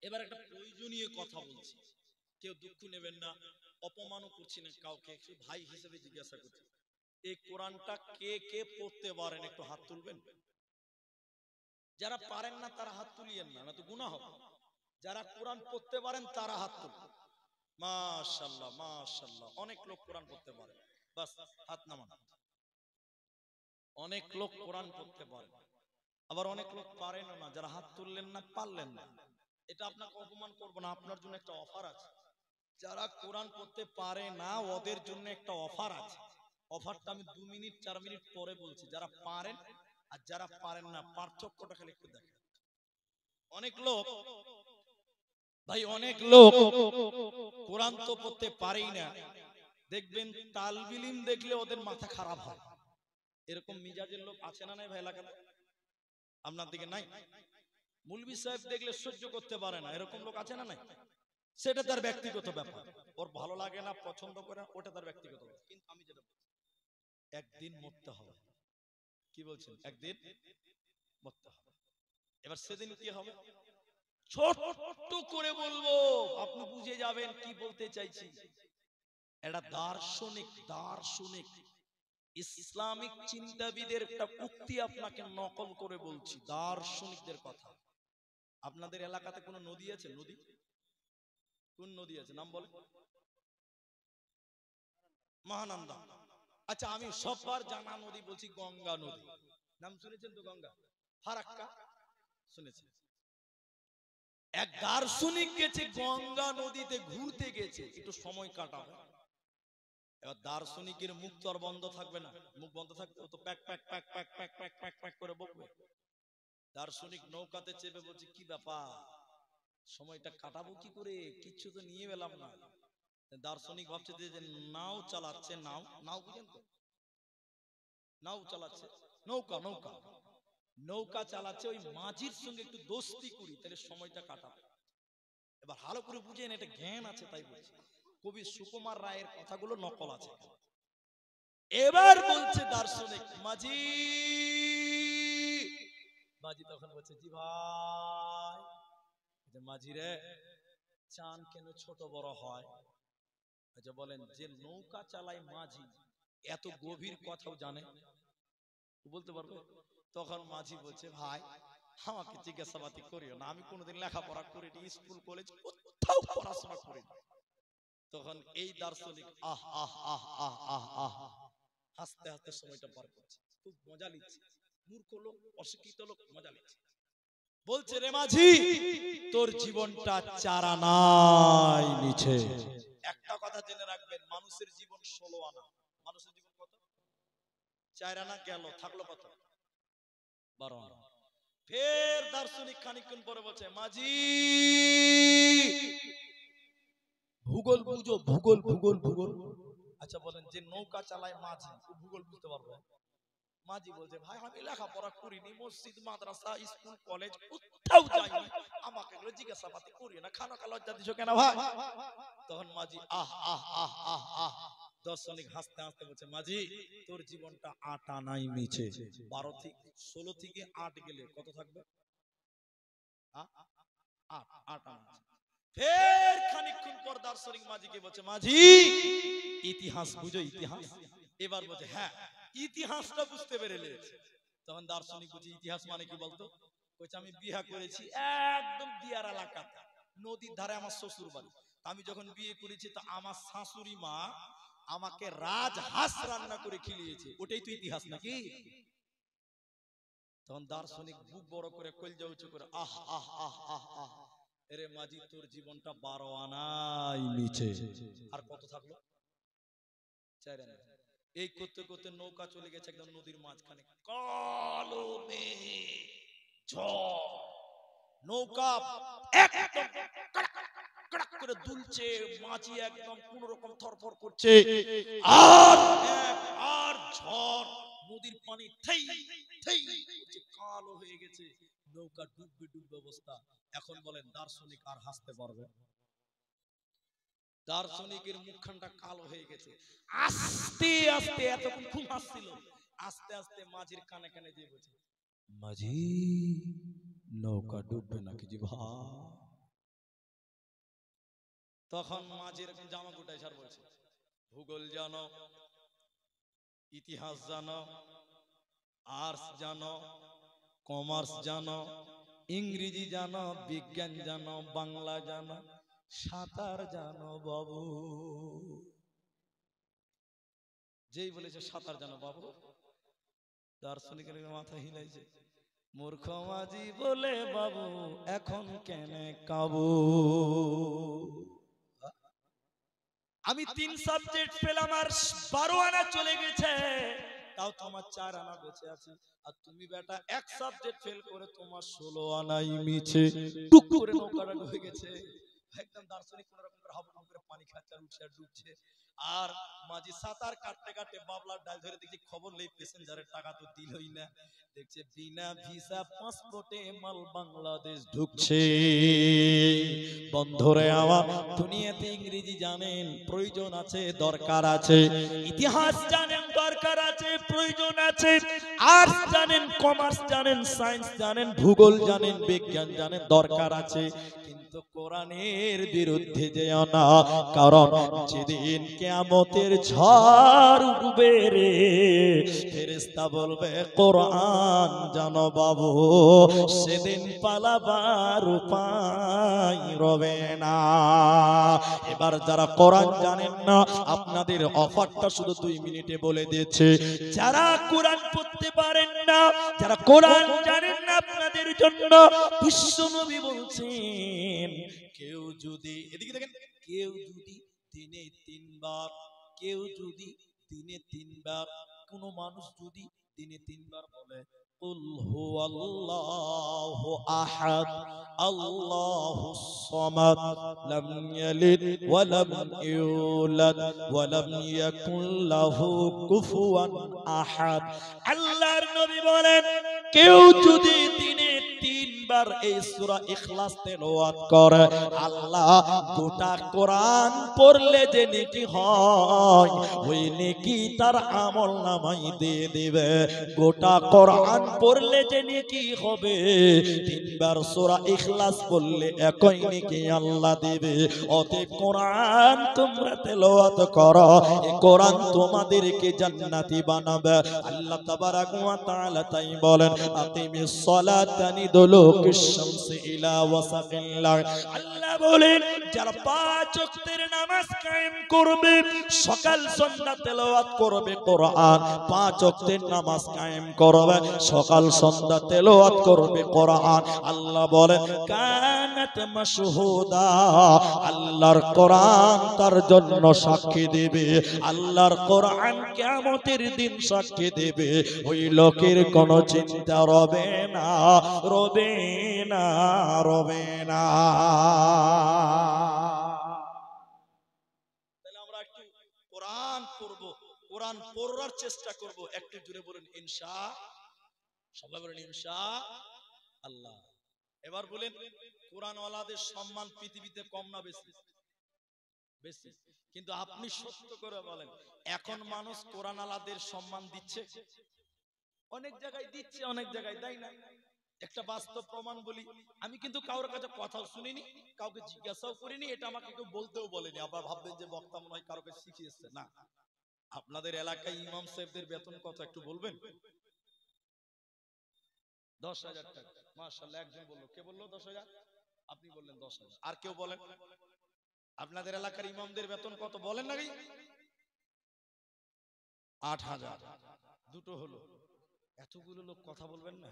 এবার একটা প্রয়োজনীয় কথা বলছি, কেউ দুঃখ নেবেন না, অপমানও করছি না কাউকে, ভাই হিসেবে জিজ্ঞাসা করছি, এই কোরআনটা কে কে পড়তে পারেন একটু হাত তুলবেন। যারা পারেন না তারা হাত তুলিয়েন না, না তো গুনাহ হবে। যারা কোরআন পড়তে পারেন তারা হাত তুলবেন। মাশাআল্লাহ, মাশাআল্লাহ, অনেক লোক কোরআন পড়তে পারে, বাস হাত নামান। অনেক লোক কোরআন পড়তে পারে, আবার অনেক লোক পারেন না। যারা হাত তুললেন না, পারলেন না, এটা আপনাকে অপমান করব না, আপনার জন্য একটা অফার আছে। যারা কোরআন পড়তে পারে না ওদের জন্য একটা অফার আছে। অফারটা আমি 2 মিনিট 4 মিনিট পরে বলছি। যারা পারেন আর যারা পারেন না, পার্থক্যটা খালি একটু দেখেন। অনেক লোক, ভাই অনেক লোক কোরআন তো পড়তে পারেই না, দেখবেন তালবিল ইলম দেখলে ওদের মাথা খারাপ হয়। এরকম মিজাজের লোক আছে না নাই ভাই এলাকাতে? আপনার দিকে নাই? মুলবি সাহেব দেখলে সহ্য করতে পারে না, এরকম লোক আছে না নাই? সেটা তার ব্যক্তিগত ব্যাপার, ওর ভালো লাগে না, পছন্দ করে, ওটা তার ব্যক্তিগত ব্যাপার। কিন্তু আমি যেটা একদিন মরতে হবে, কি বলছেন, একদিন মরতে হবে। এবার সেদিন কি হবে ছোট্ট করে বলবো, আপনি বুঝে যাবেন কি বলতে চাইছি। এটা দার্শনিক, দার্শনিক ইসলামিক চিন্তাবিদের একটা উক্তি আপনাকে নকল করে বলছি, দার্শনিকদের কথা। আপনাদের এলাকাতে কোনো নদী আছে? নদী, কোন নদী আছে নাম বলে? মহানন্দা। আচ্ছা, আমি সবার জানা নদী বলছি গঙ্গা নদী। নাম শুনেছেন তো? গঙ্গা, ফারাক্কা শুনেছেন? এক দার্শনিক গেছে গঙ্গা নদীতে ঘুরতে গেছে, একটু সময় কাটাবে। এবার দার্শনিকের মুখ তো আর বন্ধ থাকবে না, মুখ বন্ধ থাকবে তো pack pack pack pack pack pack pack pack করে বকবে। দার্শনিক নৌকাতে চেপে বলছে, কি ব্যাপার, সময়টা কাটাবো কি করে, কিচ্ছু তো নিয়ে পেলাম না। দার্শনিক ভাবছে যে নাও চালাচ্ছে, নাও, নাও বুঝেন তো, নাও চালাচ্ছে, নৌকা, নৌকা, নৌকা চালাচ্ছে, ওই মাঝির সঙ্গে একটু দোস্তি করি তাহলে সময়টা কাটাবো। এবার ভালো করে বুঝেন, এটা জ্ঞান আছে তাই বলছি, কবি সুকুমার রায়ের কথাগুলো নকল আছে। এবার বলছে দার্শনিক, মাঝি, মাঝি তখন বলছে, জি ভাই। মাঝি রে, চাঁদ কেন ছোট বড় হয়? আচ্ছা বলেন, যে নৌকা চালায় মাঝি এত গভীর কথাও জানে? বলতে পারবে? তখন মাঝি বলছে, ভাই আমাকে জিজ্ঞাসাবাদি করিও না, আমি কোনোদিন লেখাপড়া করিনি, স্কুল কলেজ কোথাও পড়াশোনা করিনি। তখন এই দার্শনিক আহ আহ আহ আহ আহ আহ হাসতে হাসতে সময়টা পার করছে, খুব মজা নিচ্ছে। মূর্খ লোক, অশিক্ষিত লোক মজা নিচ্ছে। বলছে, রে মাঝি, তোর জীবনটা চারা নাই নিচে। একটা কথা জেনে রাখবেন, মানুষের জীবন 16 আনা। মানুষের জীবন কত? 4 আনা গেল, থাকলো কত? 12 আনা। ফের দার্শনিক খানিকক্ষণ পরে বলছে, মাঝি ভূগোল বুঝো, ভূগোল ভূগোল ভূগোল। আচ্ছা বলেন, যে নৌকা চালায় মাঝি, ও ভূগোল বুঝতে পারবে? মাঝি বলছে, ভাই আমি লেখাপড়া করিনি, মসজিদ মাদ্রাসা স্কুল কলেজ কোথাও যাইনি, আমাকে এগুলো জিজ্ঞাসাবাদি করিও না, খানা লজ্জা দিছো কেন ভাই? তখন মাঝি আহ আহ আহ আহ আহ দার্শনিক হাসতে হাসতে বলছে, মাঝি তোর জীবনটা 8 আনাই নিচে। 12 থেকে 16 থেকে 8 গেলে কত থাকবে? 8 আনা। ফের খানিকক্ষণ পর দার্শনিক মাঝিকে বলছে, মাঝি ইতিহাস বুঝো, ইতিহাস? এবার বলছে, হ্যাঁ ইতিহাসটা বুঝতে পেরেলে। তখন দার্শনিক বলছে, ইতিহাস মানে কি বলতো? বলছে, আমি বিয়ে করেছি একদম দিয়ার এলাকাতে, নদীর ধারে আমার শ্বশুর বাড়ি। আমি যখন বিয়ে করেছি তো আমার শাশুড়ি মা আমাকে রাজহাঁস রান্না করে খিলিয়েছে, ওটাই তো ইতিহাস নাকি? তখন দার্শনিক বুক বড় করে কলজা উঁচু করে আহ আহ আহ আহ আহ, এরে মাঝি তোর জীবনটা 12 আনাই নিচে। আর কত থাকলো? 4 আনা। এই করতে করতে নৌকা চলে গেছে একদম নদীর মাঝখানে, কালো মেঘ, ঝড়, নৌকা একদম কড়াক কড়াক করে দুলছে, মাঝি একদম কোন রকম থরথর করছে, আর আর ঝড়, নদীর পানি থেই থেই করছে, কালো হয়ে গেছে, নৌকা ডুববে ডুববে অবস্থা। এখন বলেন দার্শনিক আর হাসতে পারবে? দার্শনিকের মুখখানটা কালো হয়ে গেছে। আস্তে আস্তে, এতক্ষণ খুব হাসছিল, আস্তে আস্তে মাঝির কানে কানে দিয়ে বলছে, মাঝি নৌকা ডুববে নাকি জি ভাই? তখন মাঝি এরকম জামা গুটাই ছাড় বলছে, ভূগোল জানো, ইতিহাস জানো, আর্টস জানো, কমার্স জানো, ইংরেজি জানো, বিজ্ঞান জানো, বাংলা জানো, সাঁতার জানো বাবু? যেই বলেছে সাঁতার জানো বাবু, দার্শনিকের মাথা হিলাইছে। মূর্খ মাঝি বলে, বাবু এখন কেন কাবু? আমি 3 সাবজেক্ট পেলাম আর 12 আনা চলে গেছে, তাও তোমার 4 আনা বেঁচে আছে। আর তুমি বেটা এক সাবজেক্ট ফেল করে তোমার 16 আনাই মিছে। টুক করে নৌকাটা ডুবে গেছে। একদম দার্শনিক কোন রকম করে হাবুডুবু করে পানি খাচ্ছে আর উঠছে আর ডুবছে। আর মাঝি সাঁতার কাটতে কাটতে বাবলার ডাল ধরে দেখি খবর নেই, প্যাসেঞ্জারের টাকা তো দিলই না। দেখছে বিনা ভিসা পাসপোর্টে মাল বাংলাদেশ ঢুকছে। বন্ধুরে আমার, দুনিয়াতে ইংরেজি জানেন প্রয়োজন আছে, দরকার আছে, ইতিহাস জানেন দরকার আছে, প্রয়োজন আছে, আর্টস জানেন, কমার্স জানেন, সায়েন্স জানেন, ভূগোল জানেন, বিজ্ঞান জানেন, দরকার আছে, কিন্তু কোরআনের বিরুদ্ধে যেও না, কারণ যেদিন কিয়ামতের ঝড় উঠবে রে, ফেরেশতা বলবে কোরআন জানো বাবু, সেদিন পালাবার উপায় রবে না। এবার যারা কোরআন জানেন না, আপনাদের অফারটা শুধু 2 মিনিটে বলে দিয়েছে। যারা কোরআন পড়তে পারেন না, যারা কোরআন জানেন না, আপনাদের জন্য বিশ্বনবী বলছেন, কেউ যদি, এদিকে দেখেন, কেউ যদি দিনে 3 বার, কেউ যদি দিনে 3 বার, কোন মানুষ যদি দিনে 3 বার বলে কুল হুয়াল্লাহু আহাদ আল্লাহুস সামাদ লাম ইয়ালিদ ওয়া লাম ইউলাদ ওয়া লাম ইয়াকুল লাহু কুফুয়ান আহাদ, আল্লাহর নবী বলেন, কেউ যদি দিনে 3 বার তিনবার এই সূরা ইখলাস তেলাওয়াত করে, আল্লাহ গোটা কোরআন পড়লে যে নেকি হয় ওই নেকি তার আমলনামায় দিয়ে দিবে। গোটা কোরআন পড়লে যে নেকি হবে, তিনবার সূরা ইখলাস পড়লে একই নেকি আল্লাহ দিবে। অতএব কোরআন তোমরা তেলাওয়াত করো, এই কোরআন তোমাদেরকে জান্নাতি বানাবে। আল্লাহ তাবারাক ওয়া তাআলা তাই বলেন, আকিমিস সালাতা লিদুলুকিশ শামসি ইলা ওয়াসাকিল লাইল। আল্লাহ বলেন যারা পাঁচ ওয়াক্তের নামাজ কায়েম করবে, সকাল সন্ধ্যা তেলাওয়াত করবে কোরআন, পাঁচ ওয়াক্তের নামাজ কায়েম করবে, সকাল সন্ধ্যা তেলাওয়াত করবে কোরআন, আল্লাহ বলেন কানাত মাশহুদা, আল্লাহর কোরআন তার জন্য সাক্ষী দেবে। আল্লাহর কোরআন কিয়ামতের দিন সাক্ষী দেবে। ওই লোকের কোনো চিন্তা রবে না, রবে না, রবে না। তাহলে আমরা একটু কোরআন পড়ব, কোরআন পড়ার চেষ্টা করব। একটু জুড়ে বলেন ইনশাআল্লাহ। সবাই বলেন ইনশাআল্লাহ। এবার বলেন কোরআনওয়ালাদের সম্মান পৃথিবীতে কম না বেশি? বেশি। কিন্তু আপনি সত্য করে বলেন, এখন মানুষ কোরআনওয়ালাদের সম্মান দিচ্ছে? অনেক জায়গায় দিচ্ছে, অনেক জায়গায় দেয় না। একটা বাস্তব প্রমাণ বলি, আমি কিন্তু কারোর কাছে কথাও শুনিনি, কাউকে জিজ্ঞাসাও করিনি, এটা আমাকে কেউ বলতেও বলেনি। আবার ভাববেন যে বক্তা মনে হয় কারোকে শিখিয়ে এসছে। না। আপনাদের এলাকায় ইমাম সাহেবদের বেতন কত একটু বলবেন? 10,000 টাকা। মাশাআল্লাহ, একজন বললো। কে বললো 10,000? আপনি বললেন 10,000। আর কেউ বলেন? আপনাদের এলাকার ইমামদের বেতন কত বলেন নাকি? 8,000। দুটো হলো। এতগুলো লোক কথা বলবেন না?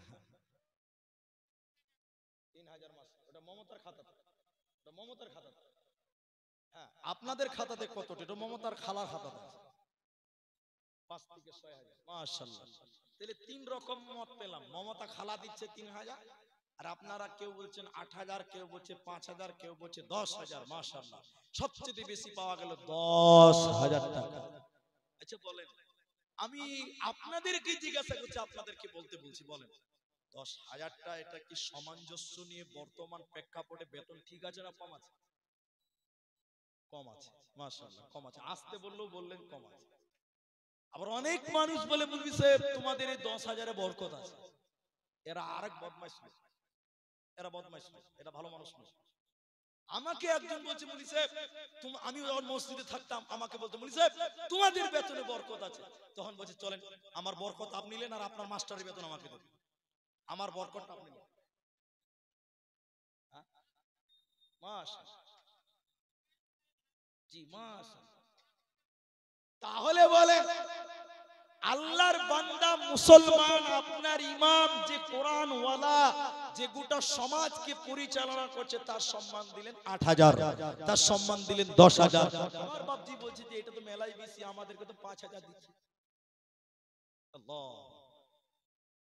3,000 মাস। ওটা মমতার খাতাতে, ওটা মমতার খাতাতে। হ্যাঁ, আপনাদের খাতাতে কত? এটা মমতার খালার খাতাতে আছে। 5 থেকে 6,000। মাশাআল্লাহ। তাহলে তিন রকম মত পেলাম। মমতা খালা দিচ্ছে 3,000, আর আপনারা কেউ বলছেন 8,000, কেউ বলছে 5,000, কেউ বলছে 10,000। মাশাআল্লাহ। সবচেয়ে বেশি পাওয়া গেল 10,000 টাকা। আচ্ছা বলেন, আমি আপনাদেরকে জিজ্ঞাসা করছি, আপনাদেরকে বলতে বলছি, বলেন 10,000টা এটা কি সামঞ্জস্য নিয়ে বর্তমান প্রেক্ষাপটে বেতন ঠিক আছে না কম আছে? কম আছে। মাশাআল্লাহ, কম আছে। আসতে বললেও বললেন কম আছে। আবার অনেক মানুষ বলে, মুফতি সাহেব তোমাদের এই 10,000-এ বরকত আছে। এরা আরেক বদমাইশ লোক, এরা বদমাইশ লোক, এটা ভালো মানুষ নয়। আমাকে একজন বলছে, মুফতি সাহেব আমি ওর মসজিদে থাকতাম, আমাকে বলতো মুফতি সাহেব তোমাদের বেতনে বরকত আছে। তখন বলছে চলেন আমার বরকত আপনি নিলেন, আর আপনার মাস্টারের বেতন আমাকে দেবেন, আমার বরকতটা আপনি নিলেন। মাশাআল্লাহ, জি মাশাআল্লাহ। তাহলে বলে আল্লাহর বান্দা মুসলমান, আপনার ইমাম যে কোরআন ওয়ালা, যে গোটা সমাজকে পরিচালনা করছে, তার সম্মান দিলেন 8,000, তার সম্মান দিলেন 10,000। আমার বাপজি বলছে যে এটা তো মেলাই বেশি, আমাদেরকে তো 5,000 দিচ্ছে। আল্লাহ,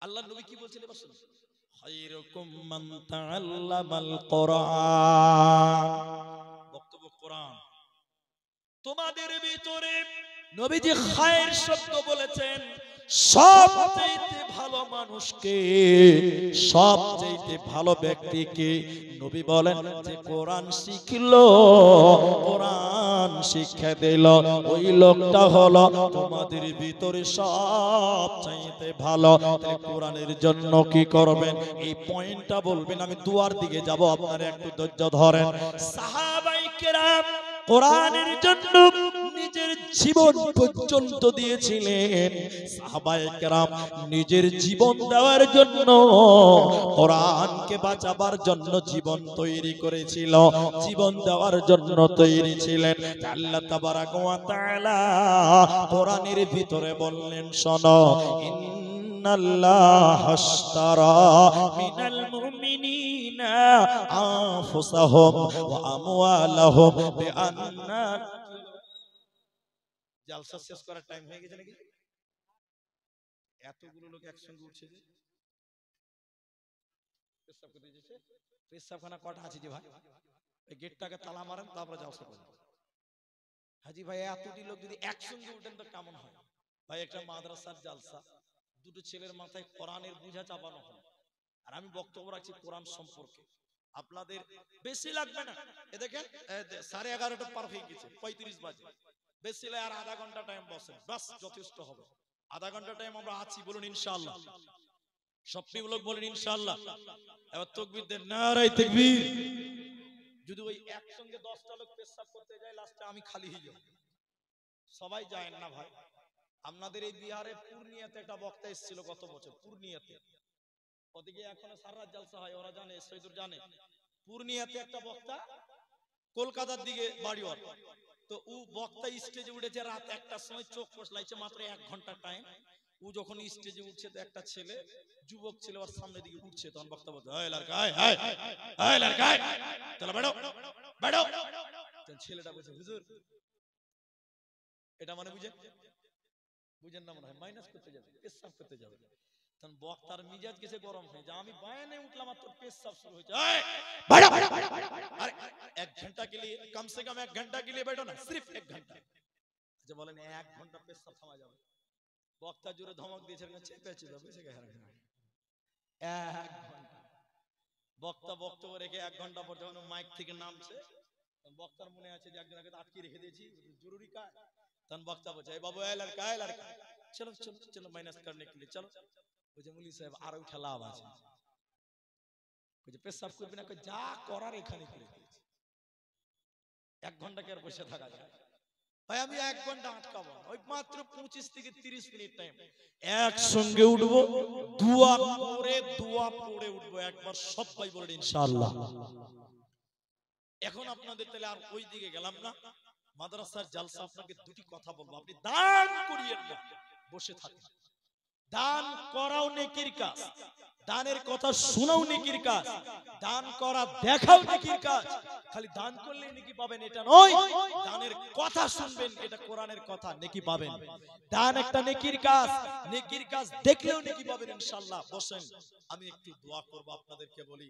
আল্লাহর নবী কি বলছেন এবার শুনুন, খায়রুকুম মান তাআল্লামাল কোরআন। বক্তব্য কোরআন। তোমাদের ভিতরে নবীজি খায়ের শব্দ বলেছেন, সবচেয়ে ভালো মানুষকে, সবচেয়ে ভালো ব্যক্তিকে নবী বলেন যে কোরআন শিখলো, কোরআন শিক্ষা দিল, ওই লোকটা হলো তোমাদের ভিতরে সবচেয়ে ভালো। তাহলে কোরআনের জন্য কি করবেন, এই পয়েন্টটা বলবেন। আমি দুয়ার দিকে যাব, আপনারা একটু ধৈর্য ধরেন। সাহাবায়ে কেরাম কোরআনের জন্য নিজের জীবন পর্যন্ত দিয়েছিলেন। সাহাবায়ে কেরাম নিজের জীবন দেওয়ার জন্য, কোরআনকে বাঁচাবার জন্য জীবন তৈরি করেছিল, জীবন দেওয়ার জন্য তৈরি ছিলেন। আল্লাহ তাবারাক ওয়া তাআলা কোরআনের ভিতরে বললেন, শোনো, ইন্নাল্লাহা আশতারা মিনাল মুমিনিনা আনফুসাহুম ওয়া আমওয়ালাহুম বিআন্না। জালসা শেষ করার টাইম হয়ে গেছে নাকি? এতগুলো লোক একসঙ্গে উঠছে যে পেশাব করতে যাচ্ছে। পেশাবখানা কটা আছে যে ভাই? এই গেটটাকে তালা মারেন, তারপরে জালসা করেন। হাজি ভাই এতটি লোক যদি একসঙ্গে উঠেন তো কেমন হয় ভাই? একটা মাদ্রাসার জালসা, দুটো ছেলের মাথায় কোরআনের বোঝা চাপানো হয়, আর আমি বক্তব্য রাখছি কোরআন সম্পর্কে, আপনাদের বেশি লাগবে না। এ দেখেন 11:30 পার হয়ে গেছে, 35 বাজে, বেশি লাগে আর আধা ঘন্টা টাইম বসেন, বাস যথেষ্ট হবে। আধা ঘন্টা টাইম আমরা আছি, বলুন ইনশাআল্লাহ। সবটি লোক বলেন ইনশাআল্লাহ। এবার তাকবীর দেন, নারায়ে তাকবীর। যদি ওই একসঙ্গে 10টা লোক পেশাব করতে যায়, লাস্টে আমি খালি হয়ে যাব। সবাই যায় না ভাই। আপনাদের এই বিহারে পূর্ণিয়াতে একটা বক্তা এসেছিল গত বছর, পূর্ণিয়াতে। ওদিকে এখনো সারা রাত জালসা হয়, ওরা জানে, সৈয়দুর জানে। পূর্ণিয়াতে একটা বক্তা, কলকাতার দিকে বাড়ি ওর। তো ও বক্তা স্টেজে উঠেছে রাত 1টার সময়, চোখ ফসলাইছে, মাত্র 1 ঘন্টা টাইম। ও যখন স্টেজে উঠছে, তো একটা ছেলে, যুবক ছেলে ওর সামনে দিকে উঠছে, তখন বক্তা বলছে, এই লড়কা আয় আয় আয়, লড়কা আয়, চলো বেড়ো বেড়ো। ছেলেটা বলছে, হুজুর, এটা মানে বুঝেন না মনে হয়, মাইনাস করতে যাবে, পেশাব করতে যাবে। তখন বক্তার মিজাজ গেছে গরম হয়ে, যে আমি বায়ানে উঠলাম আর তোর পেশাব শুরু হয়েছে। আরে 1 ঘন্টা के लिए, कम से कम 1 घंटा के लिए बैठो ना, सिर्फ 1 घंटा। আচ্ছা বলেন 1 ঘন্টা পেশাব থামা যাবে? বক্তা জোরে ধমক দিয়েছে, চেপে যাবে, সে গায়ে 1 ঘন্টা বক্তা বক্তব্য রেখে 1 ঘন্টা পর যখন মাইক থেকে নামছে, বক্তার মনে আছে যে একজনকে আটকে রেখে দিয়েছি, জরুরি কাজ। তখন বক্তা বলছে, এই বাবু, এই লড়কা, এই লড়কা, চলো চলো চলো মাইনাস करने के लिए चलो। বলছে, মুলি সাহেব আর উঠা লাভ আছে। বলছে, পেশাব করবি না? যা করার এখানে করে দিয়েছি। 1 ঘন্টা কে আর বসে থাকা যায় ভাই? আমি 1 ঘন্টা আটকাবো না, ওই মাত্র 25 থেকে 30 মিনিট টাইম। একসঙ্গে উঠবো, দোয়া পড়ে উঠবো একবার, সবাই বলেন ইনশাআল্লাহ। এখন আপনাদের তাহলে আর ওই দিকে গেলাম না, মাদ্রাসার জালসা। আপনাকে দুটি কথা বলবো, আপনি দান করিয়েন না, বসে থাকেন। দান করাও নেকির কাজ, দানের কথা শোনাও নেকির কাজ, দান করা দেখাও নেকির কাজ। খালি দান করলে নেকি পাবেন এটা নয়, দানের কথা শুনবেন, এটা কোরআনের কথা, নেকি পাবেন। দান একটা নেকির কাজ, নেকির কাজ দেখলেও নেকি পাবেন ইনশাআল্লাহ। বসেন, আমি একটু দোয়া করব। আপনাদেরকে বলি,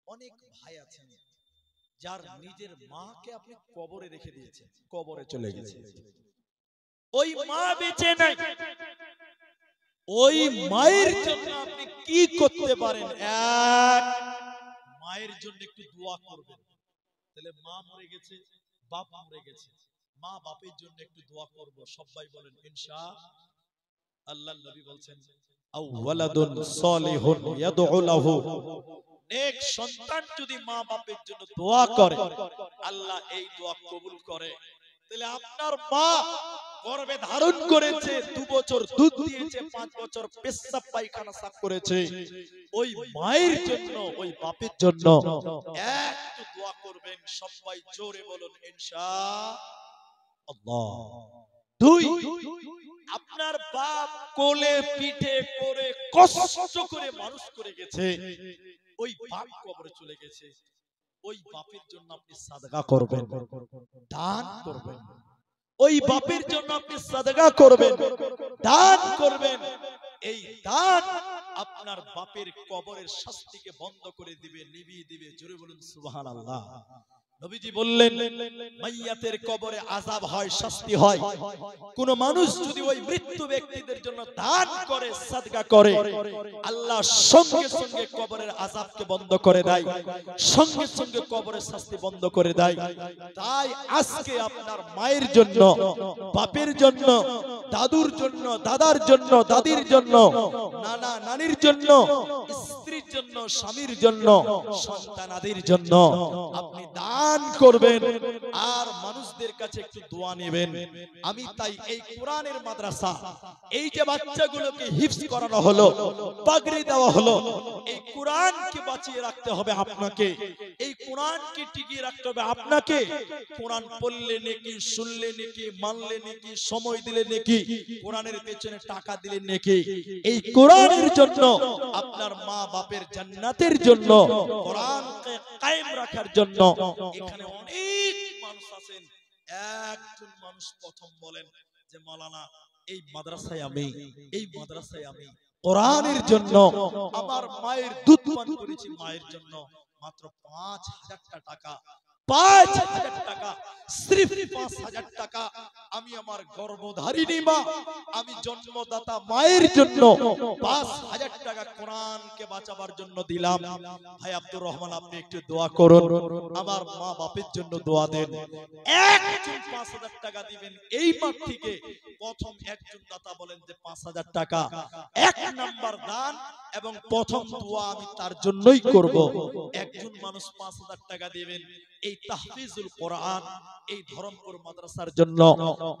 অনেক ভাই আছেন যার নিজের মাকে আপনি কবরে রেখে দিয়েছেন, কবরে চলে গেছে, ওই মা বেঁচে নাই। ওই মায়ের জন্য আপনি কি করতে পারেন? এক, মায়ের জন্য একটু দোয়া করবেন। তাহলে মা মরে গেছে, বাপ মরে গেছে, মা বাপের জন্য একটু দোয়া করব। সবাই বলেন ইনশাআল্লাহ। নবী বলছেন, আওয়ালাদুন সালিহুন ইয়াদউ লাহু, নেক সন্তান যদি মা বাপের জন্য দোয়া করে, আল্লাহ এই দোয়া কবুল করে। তাহলে আপনার মা গর্ভে ধারণ করেছে, 2 বছর দুধ দিয়েছে, 5 বছর পেশাব পায়খানা সাফ করেছে, ওই মায়ের জন্য, ওই বাপের জন্য একটু দোয়া করবেন। সবাই জোরে বলুন ইনশাআল্লাহ। 2, আপনার বাপ কোলে পিঠে করে কষ্ট করে মানুষ করে গেছে, ওই বাপ কবরে চলে গেছে, ওই বাপের জন্য আপনি সাদকা করবেন, দান করবেন। ওই বাপের জন্য আপনি সাদকা করবেন, দান করবেন। এই দান আপনার বাপের কবরের শাস্তিকে বন্ধ করে দিবে, নিভিয়ে দিবে। জোরে বলুন সুবহানাল্লাহ। নবীজি বললেন, মাইয়াতের কবরে আযাব হয়, শাস্তি হয়। কোন মানুষ যদি ওই মৃত্যু ব্যক্তিদের জন্য দান করে, সাদকা করে, আল্লাহ সঙ্গে সঙ্গে কবরের আযাবকে বন্ধ করে দেয়, সঙ্গে সঙ্গে কবরের শাস্তি বন্ধ করে দেয়। তাই আজকে আপনার মায়ের জন্য, বাপের জন্য, দাদুর জন্য, দাদার জন্য, দাদির জন্য, নানা নানির জন্য, স্ত্রীর জন্য, স্বামীর জন্য, সন্তানাদির জন্য আপনি দান করবেন আর মানুষদের কাছে একটু দোয়া নেবেন। আমি তাই এই কোরআনের মাদ্রাসা, এই যে বাচ্চাগুলোকে হিফজ করানো হলো, পাগড়ি দেওয়া হলো, এই কোরআনকে বাঁচিয়ে রাখতে হবে আপনাকে, এই কোরআনকে টিকিয়ে রাখতে হবে আপনাকে। কোরআন পড়লে নেকি, শুনলে নেকি, মানলে নেকি, সময় দিলে নেকি, কোরআনের পেছনে টাকা দিলে নেকি। এই কোরআনের জন্য, আপনার মা বাপের জান্নাতের জন্য, কোরআনকে কায়েম রাখার জন্য এখানে অনেক মানুষ আছেন। একজন মানুষ প্রথম বলেন যে, মাওলানা এই মাদ্রাসায় আমি, এই মাদ্রাসায় আমি কোরআনের জন্য আমার মায়ের দুধ পান করেছি, মায়ের জন্য মাত্র 5000 টাকা 5,000 টাকা, সির্ফ 5,000 টাকা আমি আমার গর্ভধারিণী মা, আমি জন্মদাতা মায়ের জন্য 5,000 টাকা কোরআনকে বাঁচাবার জন্য দিলাম। ভাই আব্দুর রহমান, আপনি একটু দোয়া করুন, আমার মা বাপের জন্য দোয়া দেন। একজন 5,000 টাকা দিবেন এই মাঠ থেকে। প্রথম একজন দাতা বলেন যে 5,000 টাকা 1 নাম্বার দান, এবং প্রথম দোয়া আমি তার জন্যই করব। একজন মানুষ 5,000 টাকা দিবেন এই তাহফিজুল কোরআন, এই ধরমপুর মাদ্রাসার জন্য,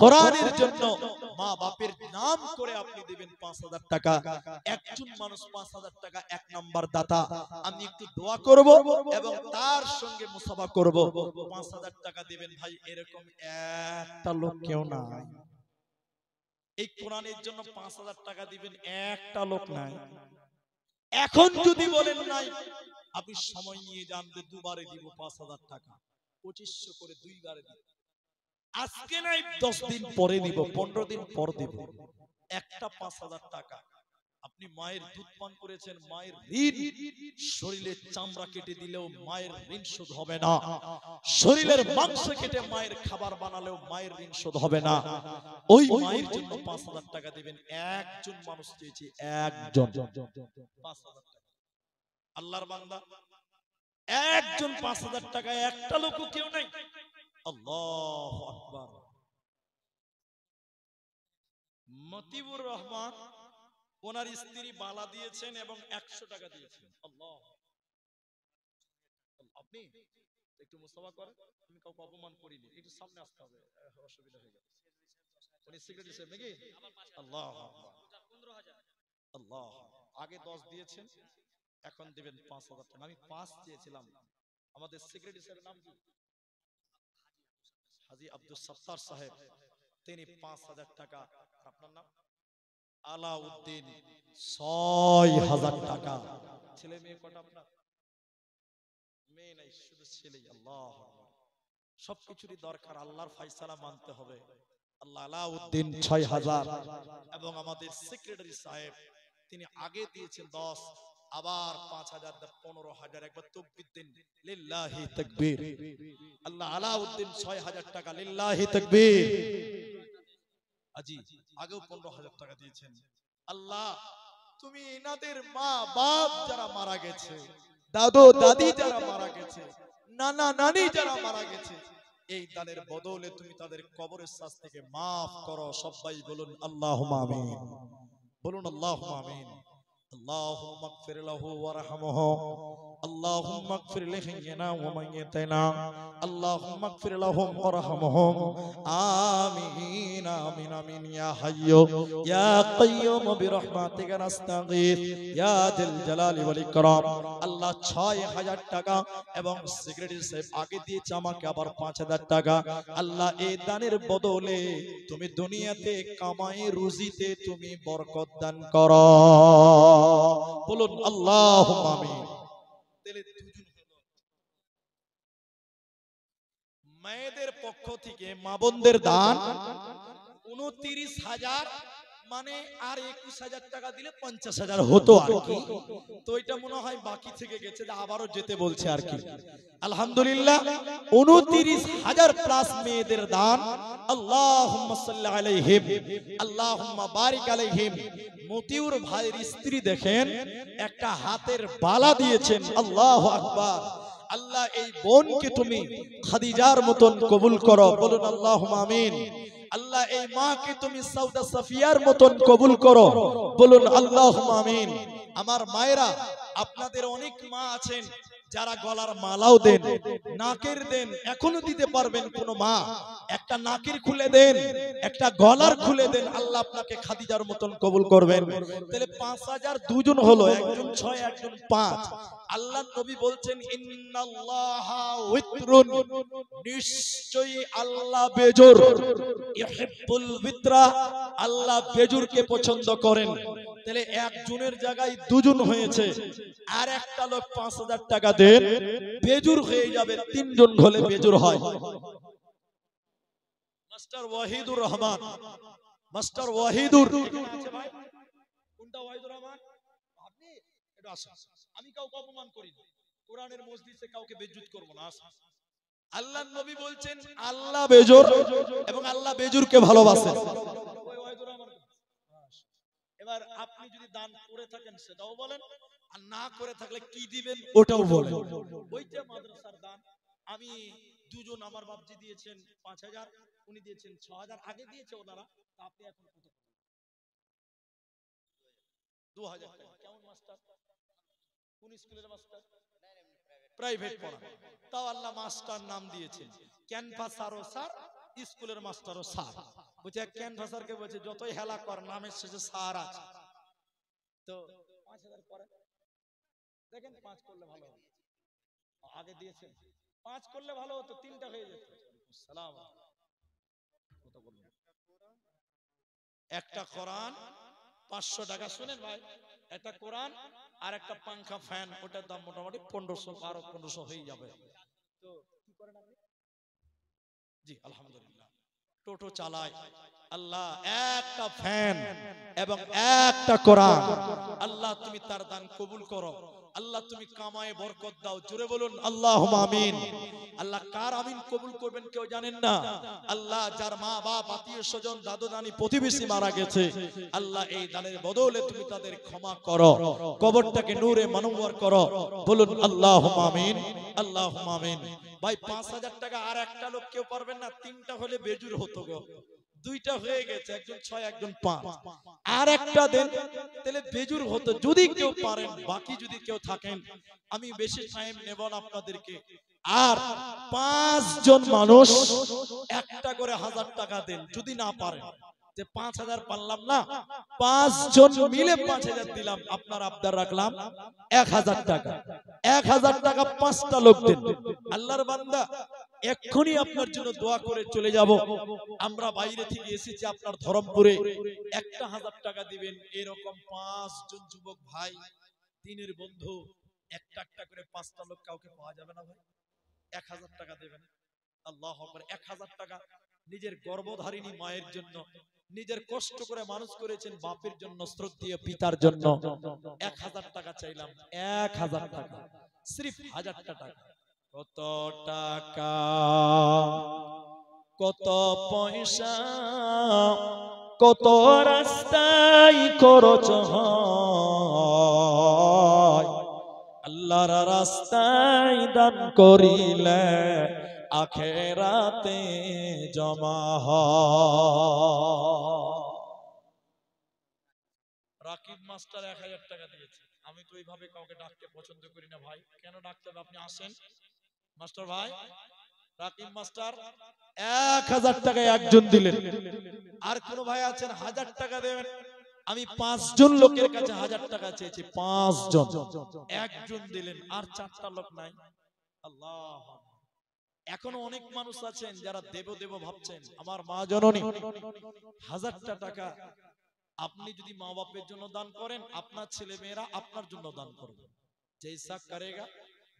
কোরআনের জন্য, মা বাপের নাম করে আপনি দিবেন 5,000 টাকা। একজন মানুষ 5,000 টাকা 1 নাম্বার দাতা, আমি একটু দোয়া করব এবং তার সঙ্গে মুসাফা করব। 5,000 টাকা দিবেন ভাই, এরকম একটা লোক কেউ নাই। এই কোরআনের জন্য 5,000 টাকা দিবেন একটা লোক নাই। এখন যদি বলেন নাই, আপনি সময় নিয়ে জানবে, দুবারে দিব 5,000 টাকা, 2500 করে দুইবারে দিব। আজকে নাই 10 দিন পরে দিব, 15 দিন পর দিব। একটা 5,000 টাকা। আপনি মায়ের দুধ পান করেছেন, মায়ের ঋণ, শরীরের চামড়া কেটে দিলেও মায়ের ঋণ শোধ হবে না। শরীরের মাংস কেটে মায়ের খাবার বানালেও মায়ের ঋণ শোধ হবে না। ওই মায়ের জন্য 5,000 টাকা দিবেন। একজন মানুষ চেয়েছি, একজন 5,000 টাকা। আল্লাহর বান্দা, একজন 5,000 টাকা, একটা লোকও কেউ নাই। আল্লাহু আকবার। মতিউর রহমান ওনার স্ত্রী বালা দিয়েছেন এবং 100 টাকা দিয়েছেন। আল্লাহ, আপনি একটু মুসাফা করেন, আমি কাউকে অপমান করিনি, একটু সামনে আসতে হবে, অসুবিধা হয়ে গেছে। উনি সেক্রেটারি সাহেব নাকি? আল্লাহ আল্লাহ, আগে 10 দিয়েছেন, এখন দিবেন 5,000 টাকা। আমি 5 চেয়েছিলাম। আমাদের সেক্রেটারি সাহেবের নাম কি? হাজী আব্দুল সত্তার সাহেব, তিনি 5,000 টাকা। আপনার নাম? আলাউদ্দিন, 6,000 টাকা। ছেলে মেয়ে কটা আপনার? মেয়ে নাই, শুধু ছেলেই। আল্লাহ, সবকিছুরই দরকার, আল্লাহর ফয়সালা মানতে হবে। আল্লাহ, আলাউদ্দিন 6,000। এবং আমাদের সেক্রেটারি সাহেব, তিনি আগে দিয়েছেন 10, আবার 5,000, 15,000। একবার তাকবীর দেন, লিল্লাহি তাকবীর। আল্লাহ, আলাউদ্দিন 6,000 টাকা, লিল্লাহি তাকবীর। আজি আগেও 15,000 টাকা দিয়েছেন। আল্লাহ, তুমি এনাদের মা বাপ যারা মারা গেছে, দাদু দাদি যারা মারা গেছে, নানা নানি যারা মারা গেছে, এই দানের বদলে তুমি তাদের কবরের শাস্তি থেকে মাফ করো। সবাই বলুন আল্লাহুম্মা আমিন। বলুন আল্লাহুম্মা আমিন। আল্লাহুম্মা ইগফির লাহু ওয়ারহামহু, আল্লাহুম্মা ইগফির লিহাইয়িনা ওয়া মাইয়িতিনা, আল্লাহুম্মা ইগফির লাহুম ওয়ারহামহুম। আমিন আমিন আমিন। ইয়া হাইয়্যু ইয়া কাইয়্যুম বিরহমাতিকা নাস্তাগীথ ইয়া যিল জালালি ওয়াল ইকরাম। আল্লাহ, 6,000 টাকা এবং সেক্রেটারি সাহেব আগে দিয়েছে আমাকে আবার 5,000 টাকা। আল্লাহ, এই দানের বদলে তুমি দুনিয়াতে কামাই রুজিতে তুমি বরকত দান করো। বলুন আল্লাহুম্মা আমিন। তাহলে দুজন হলো। মায়েদের পক্ষ থেকে মা বোনদের দান 29,000, মানে আর 21,000 টাকা দিলে 50,000 হতো আর কি। তো এটা মনে হয় বাকি থেকে গেছে, আবারও যেতে বলছে আর কি। আলহামদুলিল্লাহ, 29,000 প্লাস মেয়েদের দান। আল্লাহুম্মা সাল্লি আলাইহিম, আল্লাহুম্মা বারিক আলাইহিম। মতিউর ভাইয়ের স্ত্রী দেখেন, একটা হাতের বালা দিয়েছেন। আল্লাহু আকবার। আল্লাহ, এই বোনকে তুমি খাদিজার মতন কবুল করো। বলুন আল্লাহুম্মা আমিন। আল্লাহ, এই মাকে তুমি সাউদা সাফিয়ার মতন কবুল করো। বলুন আল্লাহুম্মা আমিন। আমার মায়েরা, আপনাদের অনেক মা আছেন যারা গলার মালাও দেন, নাকের দেন, এখনো দিতে পারবেন। কোন মা একটা নাকের খুলে দেন, একটা গলার খুলে দেন, আল্লাহ আপনাকে খাদিজার মতন কবুল করবেন। তাহলে 5,000 দুজন হলো, একজন 6, একজন 5। আল্লাহ নবী বলছেন, ইন্নাল্লাহা উইত্রুন, নিশ্চয়ই আল্লাহ বেজোর, ইউহিব্বুল বিত্রা, আল্লাহ বেজুরকে পছন্দ করেন। তাহলে একজনের জায়গায় দুজন হয়েছে, আর একটা লোক 5,000 টাকা দেন, বেজুর হয়ে যাবে। 3 জন হলে বেজুর হয়। মাস্টার ওয়াহিদুর রহমান, মাস্টার ওয়াহিদুর আছে ভাই? কোনটা ওয়াহিদুর রহমান? আপনি একটু আসুন। আমি কাউকে অপমান করি না, কোরআনের মজলিসে কাউকে বেজ্জত করব না। আল্লাহর নবী বলছেন আল্লাহ বেজোর এবং আল্লাহ বেজোরকে ভালোবাসেন। এবার আপনি যদি দান করে থাকেন সেটাও বলেন, আর না করে থাকলে কি দিবেন ওটাও বলেন। ওইটা মাদ্রাসার দান। আমি দুজন, আমার বাপজি দিয়েছেন 5000, উনি দিয়েছেন 6000, আগে দিয়েছে ওনারা, আপনি এখন কত? 2000 টাকা। কেমন মাস্টার? কোন স্কুলের মাস্টার? প্রাইভেট পড়া। তাও আল্লাহ মাস্টার নাম দিয়েছেন ক্যানভাসারও স্যার, স্কুলের মাস্টারও স্যার। বুঝে ক্যানভাসারকে বলছে যতই হেলা কর নামের শেষে স্যার আছে। তো 5000 পরে দেখেন 5 করলে ভালো হবে। আগে দিয়েছেন 5 করলে ভালো হতো, 3টা হয়ে যেত। সালাম। কত বলবেন? একটা কোরআন 500 টাকা। শুনেন ভাই, একটা কোরআন আর একটা পাঙ্খা ফ্যান, ওটার দাম মোটামুটি 1500, 1200-1500 হয়ে যাবে। তো কি করেন আপনি? জি আলহামদুলিল্লাহ, টোটো চালায়। আল্লাহ একটা ফ্যান এবং একটা কোরআন, আল্লাহ তুমি তার দান কবুল করো। আল্লাহ তুমি কামায়ে বরকত দাও। জোরে বলুন আল্লাহুম্মা আমিন। আল্লাহ কার আমিন কবুল করবেন কেউ জানেন না। আল্লাহ যার মা বাপ, আত্মীয় স্বজন, দাদু নানি, প্রতিবেশী মারা গেছে, আল্লাহ এই দানের বদলে তুমি তাদের ক্ষমা করো, কবরটাকে নূরে মানওয়ার করো। বলুন আল্লাহুম্মা আমিন, আল্লাহুম্মা আমিন। ভাই 5000 টাকা আর একটা লোক কেউ পারবেন না? 3টা হলে বেজুর হতো গো। 2টা হয়ে গেছে, একজন 6, একজন 5, আর একটা দেন তাহলে বেজুর হতো। যদি কেউ পারেন, বাকি যদি কেউ থাকেন, আমি বেশি টাইম নেব না আপনাদেরকে। আর 5 জন মানুষ একটা করে 1000 টাকা দেন। যদি না পারেন, যে 5000 পারলাম না, 5 জন মিলে 5000 দিলাম, আপনার আবদার রাখলাম 1000 টাকা। 1000 টাকা 5টা লোক দেন। আল্লাহর বান্দা এক্ষুনি আপনার জন্য দোয়া করে চলে যাব। আমরা বাইরে থেকে এসেছি আপনার ধরমপুরে, একটা 1000 টাকা দিবেন। এরকম 5 জন যুবক ভাই, দিনের বন্ধু, একটা একটা করে 5টা লোক কাউকে পাওয়া যাবে না ভাই? 1000 টাকা দেবেন। আল্লাহু আকবার। 1000 টাকা নিজের গর্ভধারিণী মায়ের জন্য, নিজের কষ্ট করে মানুষ করেছেন বাপের জন্য, শ্রদ্ধেয় পিতার জন্য 1000 টাকা চাইলাম। 1000 টাকা, সির্ফ 1000 টাকা। কত টাকা, কত পয়সা, কত রাস্তায় খরচ হয়, আল্লাহর রাস্তায় দান করিলে আখেরাতে জমা হয়। রাকিব মাস্টার 1000 টাকা দিয়েছে। আমি তো এইভাবে কাউকে ডাকতে পছন্দ করি না ভাই। কেন ডাকতে হবে? আপনি আসেন মাস্টার ভাই। রাকিব মাস্টার 1000 টাকায় একজন দিলেন। আর কোন ভাই আছেন 1000 টাকা দেবেন? আমি 5 জন লোকের কাছে 1000 টাকা চেয়েছি, 5 জন, একজন দিলেন। আর 4টা লোক নাই। আল্লাহ। এখনো অনেক মানুষ আছেন যারা দেব দেব ভাবছেন। আমার মা জননী 1000টা টাকা আপনি যদি মা বাপের জন্য দান করেন, আপনার ছেলে মেয়েরা আপনার জন্য দান করবে। জৈসা করেগা,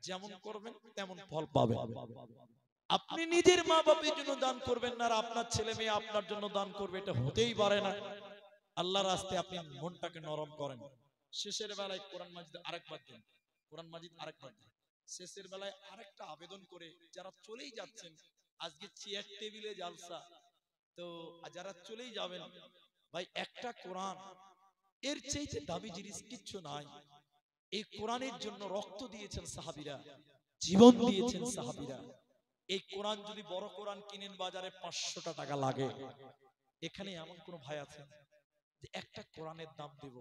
যেমন করবেন তেমন ফল পাবেন। আপনি নিজের মা বাপের জন্য দান করবেন না, আর আপনার ছেলে মেয়ে আপনার জন্য দান করবে, এটা হতেই পারে না। আল্লাহর রাস্তায় আপনি মনটাকে নরম করেন। শেষের বেলায় কোরআন মাজিদ আরেকবার দেন, কোরআন মাজিদ আরেকবার দেন। শেষের বেলায় আরেকটা আবেদন করে, যারা চলেই যাচ্ছেন, আজকে চেয়ার টেবিলে জালসা, তো যারা চলেই যাবেন ভাই, একটা কোরআন, এর চাইতে দামি জিনিস কিচ্ছু নাই। এই কোরআনের জন্য রক্ত দিয়েছেন সাহাবীরা, জীবন দিয়েছেন সাহাবীরা। এই কোরআন যদি বড় কোরআন কিনেন বাজারে 500 টাকা লাগে, এখানে এমন কোন ভাই আছে যে একটা কোরআনের দাম দেব?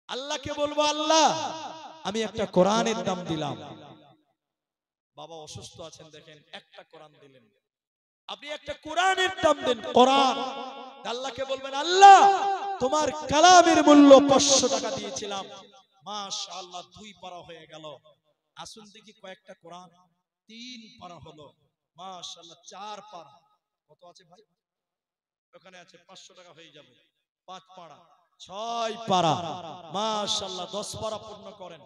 আল্লাহকে বলবো, আল্লাহ আমি একটা কোরআনের দাম দিলাম। বাবা অসুস্থ আছেন, দেখেন একটা কোরআন দিলেন, আপনি একটা কোরআনের দাম দেন। কোরআন আল্লাহকে বলবেন, আল্লাহ তোমার কালামের মূল্য 500 টাকা দিয়েছিলাম, মাশাআল্লাহ 2 পারা হয়ে গেল। আসুন দেখি কয়েকটা কোরআন, 3 পারা হলো, মাশাআল্লাহ 4 পারা। কত আছে ভাই? ওখানে আছে 500 টাকা হয়ে যাবে। 5 পারা, 6 পারা, মাশাআল্লাহ 10 পারা পূর্ণ করেন।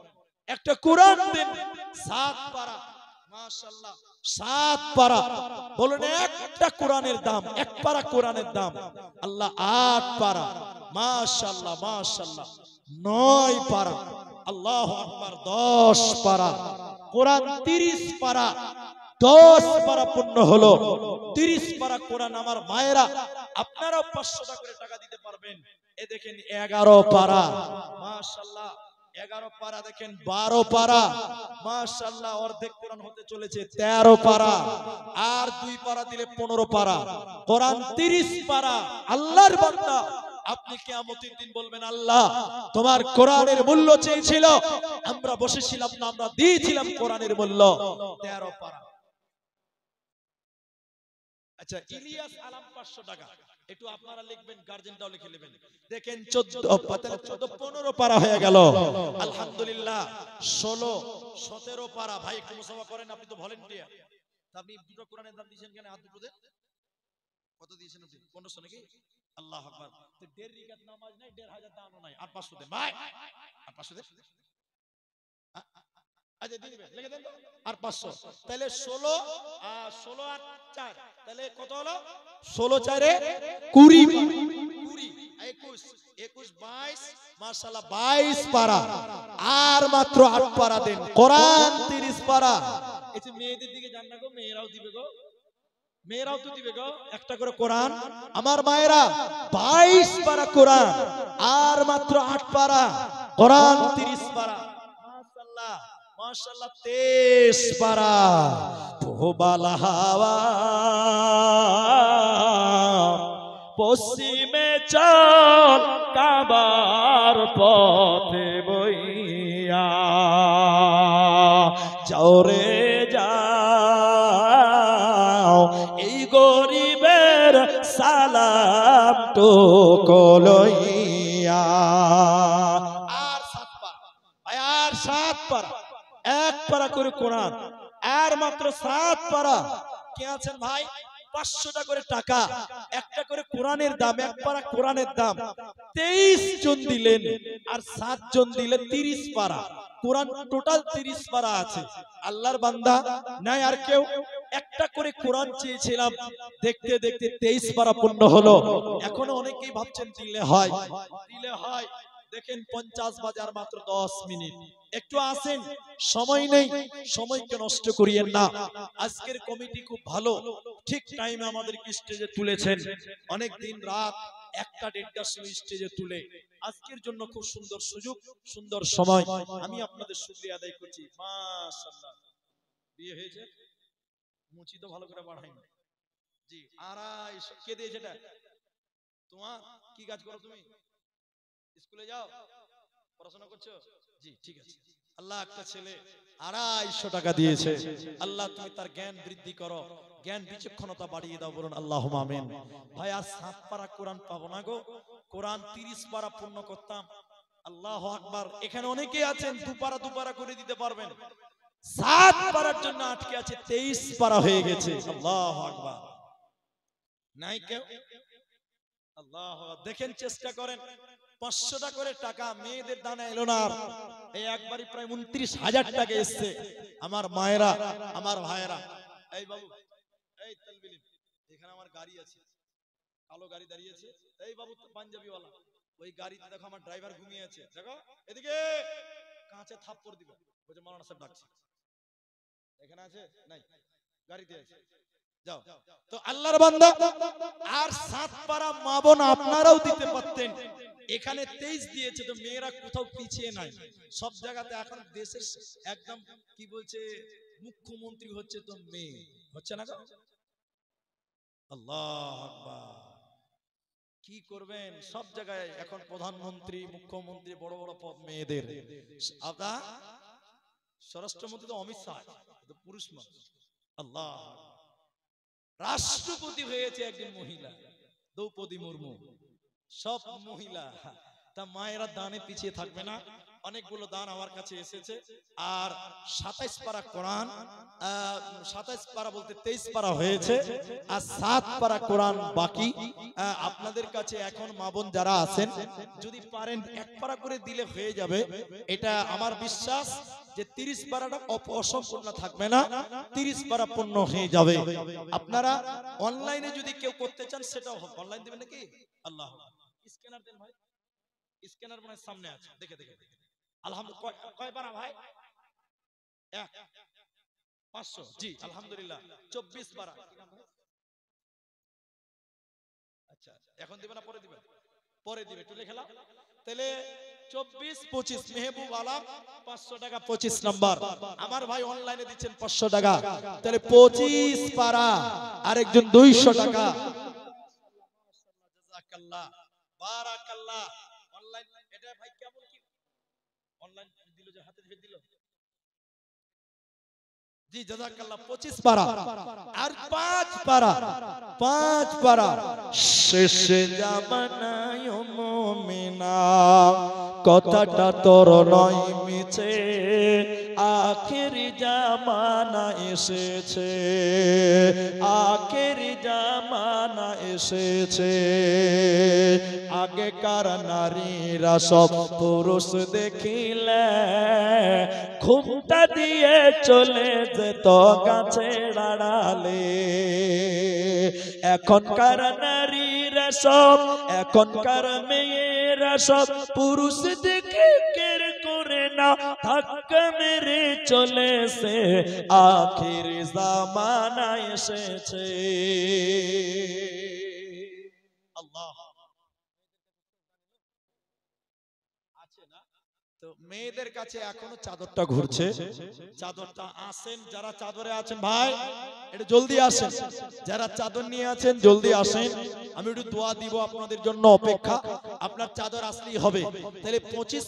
একটা কোরআন দেন 7 পারা, মাশাআল্লাহ 7 পারা। বলুন একটা কোরআনের দাম, এক পারা কোরআনের দাম আল্লাহ 8 পারা, মাশাআল্লাহ মাশাআল্লাহ 9 পারা, আল্লাহু আকবার 10 পারা। কোরআন 30 পারা, 10 পারা পূর্ণ হলো, 30 পারা কোরআন। আমার মায়েরা, আপনারাও 500 টাকা করে টাকা দিতে পারবেন। এ দেখেন 11 পারা, মাশাআল্লাহ। 11 পারা দেখেন, 12 পারা, মাশাআল্লাহ। অর্ধেক কোরআন হতে চলেছে, 13 পারা। আর 2 পারা দিলে 15 পারা, কোরআন 30 পারা। আল্লাহর বান্দা, আপনি কিয়ামতের দিন বলবেন, আল্লাহ তোমার কোরআনের মূল্য চেয়েছিল, আমরা বসেছিলাম না, আমরা দিয়েছিলাম কোরআনের মূল্য। 13 পারা। আচ্ছা, ইলিয়াস আলাম 500 টাকা, একটু আপনারা লিখবেন, গার্জেনটাও লিখে নেবেন। দেখেন 14 15 পারা হয়ে গেল, আলহামদুলিল্লাহ। 16 17 পারা। ভাই একটু মুসাফা করেন, আপনি তো ভলেন্টিয়ার। আপনি দুটো কোরআনের দাম দিয়েছেন কেন? হাত দুটো দেন। কত দিয়েছেন আপনি? 1500 নাকি? আল্লাহু আকবার। তো 1.5 রাকাত নামাজ নাই, 1500 দানও নাই, আর 500 দেন ভাই, আর 500 দেন। আচ্ছা দিয়ে দিবেন, লিখে দেন তো। আর 500, তাহলে 16 আর 16 আর 4, তাহলে কত হলো? 16 4 এ 20, 20 21 21 22, মাশাআল্লাহ 22 পারা। আর মাত্র 8 পারা দেন, কোরআন 30 পারা। এই যে মেয়েদের দিকে যান না গো, মেয়েরাও দিবে গো, মেয়েরাও তো দিবে গো একটা করে কোরআন। আমার মায়েরা 22 পারা কোরআন, আর মাত্র 8 পারা, কোরআন 30 পারা। মাশাআল্লাহ মাশাআল্লাহ 23 পারা। প্রবালা হাওয়া পশ্চিমে চল, কাবার পথে বইয়া যাও রে যাও, এই গরিবের সালাম টুকু লইয়া। আর 7 পারা, আর 7 পারা, 1 পারা করে কোরআন, আর মাত্র 7 পারা। কে আছেন ভাই? 500 টাকা করে টাকা, একটা করে কোরআনের দাম, 1 পারা কোরআনের দাম। 23 জন দিলেন, আর 7 জন দিলেন 30 পারা কোরআন। টোটাল 30 পারা আছে। আল্লাহর বান্দা নাই আর কেউ? একটা করে কোরআন চেয়েছিলাম, দেখতে দেখতে 23 পারা পূর্ণ হলো। এখনো অনেকেই ভাবছেন দিলে হয়, দিলে হয়। দেখেন 50 বাজার মাত্র 10 মিনিট। একটু আসেন, সময় নেই, সময়কে নষ্ট করিয়েন না। আজকের কমিটি খুব ভালো, ঠিক টাইমে আমাদেরকে স্টেজে তুলেছেন। অনেক দিন রাত 1টা 1:30টার সময় স্টেজে তুলে আজকের জন্য খুব সুন্দর সুযোগ, সুন্দর সময়। আমি আপনাদের শুকরিয়া আদায় করছি। মাশাআল্লাহ। বিয়ে হয়েছে? মুচি তো ভালো করে বাড়াই না জি। 250 কে দিয়েছে এটা? তোমার কি কাজ করো তুমি? স্কুলে যাও, পড়াশোনা করছো? জি ঠিক আছে। আল্লাহ একটা ছেলে 250 টাকা দিয়েছে। আল্লাহ তুমি তার জ্ঞান বৃদ্ধি করো, জ্ঞান বিচক্ষণতা বাড়িয়ে দাও, বলুন আল্লাহুম্মা আমিন। ভাই আর 7 পারা কোরআন পাবো না গো, কোরআন 30 পারা পূর্ণ করতাম। আল্লাহু আকবার। এখানে অনেকেই আছেন 2 পারা 2 পারা করে দিতে পারবেন। 7 পারার জন্য আটকে আছে, 23 পারা হয়ে গেছে। আল্লাহু আকবার। নাই কেউ? আল্লাহ, দেখেন চেষ্টা করেন। 500 টাকা করে টাকা, মেয়েদের দানা এলো না। এই একবারই প্রায় 29,000 টাকা এসছে। আমার মায়েরা, আমার ভাইয়েরা, এই বাবু, এই তালবিলিম, এখানে আমার গাড়ি আছে, কালো গাড়ি দাঁড়িয়েছে। এই বাবু পাঞ্জাবিওয়ালা, ওই গাড়িতে দেখো আমার ড্রাইভার ঘুমিয়ে আছে, দেখো এদিকে, কাঁচে থাপ্পড় দিবে। বলছে মাওলানা সাহেব ডাকছে। এখানে আছে? নাই, গাড়িতে আছে, যাও। তো আল্লাহর বান্দা, আর 7 পারা মা বোন আপনারাও দিতে পারতেন। এখানে 23 দিয়েছে, তো মেয়েরা কোথাও পিছিয়ে নাই, সব জায়গাতে। এখন দেশের একদম কি বলছে, মুখ্যমন্ত্রী হচ্ছে তো মেয়ে, হচ্ছে না? আল্লাহু আকবার। কি করবেন, সব জায়গায় এখন প্রধানমন্ত্রী, মুখ্যমন্ত্রী, বড় বড় পদ মেয়েদের। আপনার স্বরাষ্ট্রমন্ত্রী তো অমিত শাহ, তো পুরুষ মানুষ। আল্লাহ, রাষ্ট্রপতি হয়েছে একজন মহিলা, দ্রৌপদী মুর্মু। সব মহিলা। তা মায়েরা দানে পিছিয়ে থাকবে না। অনেকগুলো দান আমার কাছে এসেছে। আর 27 পারা কোরআন, 27 পারা বলতে 23 পারা হয়েছে, আর 7 পারা কোরআন বাকি। আপনাদের কাছে এখন মা বোন যারা আছেন, যদি পারেন 1 পারা করে দিলে হয়ে যাবে। এটা আমার বিশ্বাস যে 30 পারাটা অসম্পূর্ণ থাকবে না, 30 পারা পূর্ণ হয়ে যাবে। আপনারা অনলাইনে যদি কেউ করতে চান, সেটাও হবে। অনলাইন দিবেন নাকি? আল্লাহ, স্ক্যানার দেন ভাই, স্ক্যানার মনে সামনে আছে, দেখে দেখে। আলহামদুলিল্লাহ। কয় পারা ভাই? 1। 500 জি আলহামদুলিল্লাহ 24 পারা। আচ্ছা এখন দিবেন না পরে দিবেন? পরে দিবে, একটু লিখে নাও তাহলে। 24 25 মেহবুব আলম 500 টাকা 25 নাম্বার। আমার ভাই অনলাইনে দিচ্ছেন 500 টাকা, তাহলে 25 পারা আরেকজন 200 টাকা। জাযাকাল্লাহ বারাকাল্লাহ। অনলাইন এটা ভাই কেমন কি অনলাইন দিল যে হাতে দিয়ে দিল? জি জাযাকাল্লাহ 25 পারা আর 5 পারা, 5 পারা। শেষে জামানায় মুমিনা কথাটা তোর নয় মিছে, আখেরি জামানা এসেছে, আখেরি জামানা এসেছে। আগেকার নারীরা সব পুরুষ দেখিলে ঘুমটা দিয়ে চলে যেত গাছের আড়ালে। এখনকার নারীরা সব, এখনকার মেয়েরা সব পুরুষ দেখে কের করে না ধাক্কা মেরে চলেছে, আখির জামানা এসেছে। আল্লাহ আছে না? তো মেয়েদের কাছে এখনো চাদরটা ঘুরছে, চাদরটা আসেন যারা চাদরে আছেন ভাই একটু জলদি আসেন, যারা চাদর নিয়ে আছেন জলদি আসেন, আমি একটু দোয়া দিব আপনাদের জন্য, অপেক্ষা। আপনার চাদর আসলেই হবে। তাহলে 25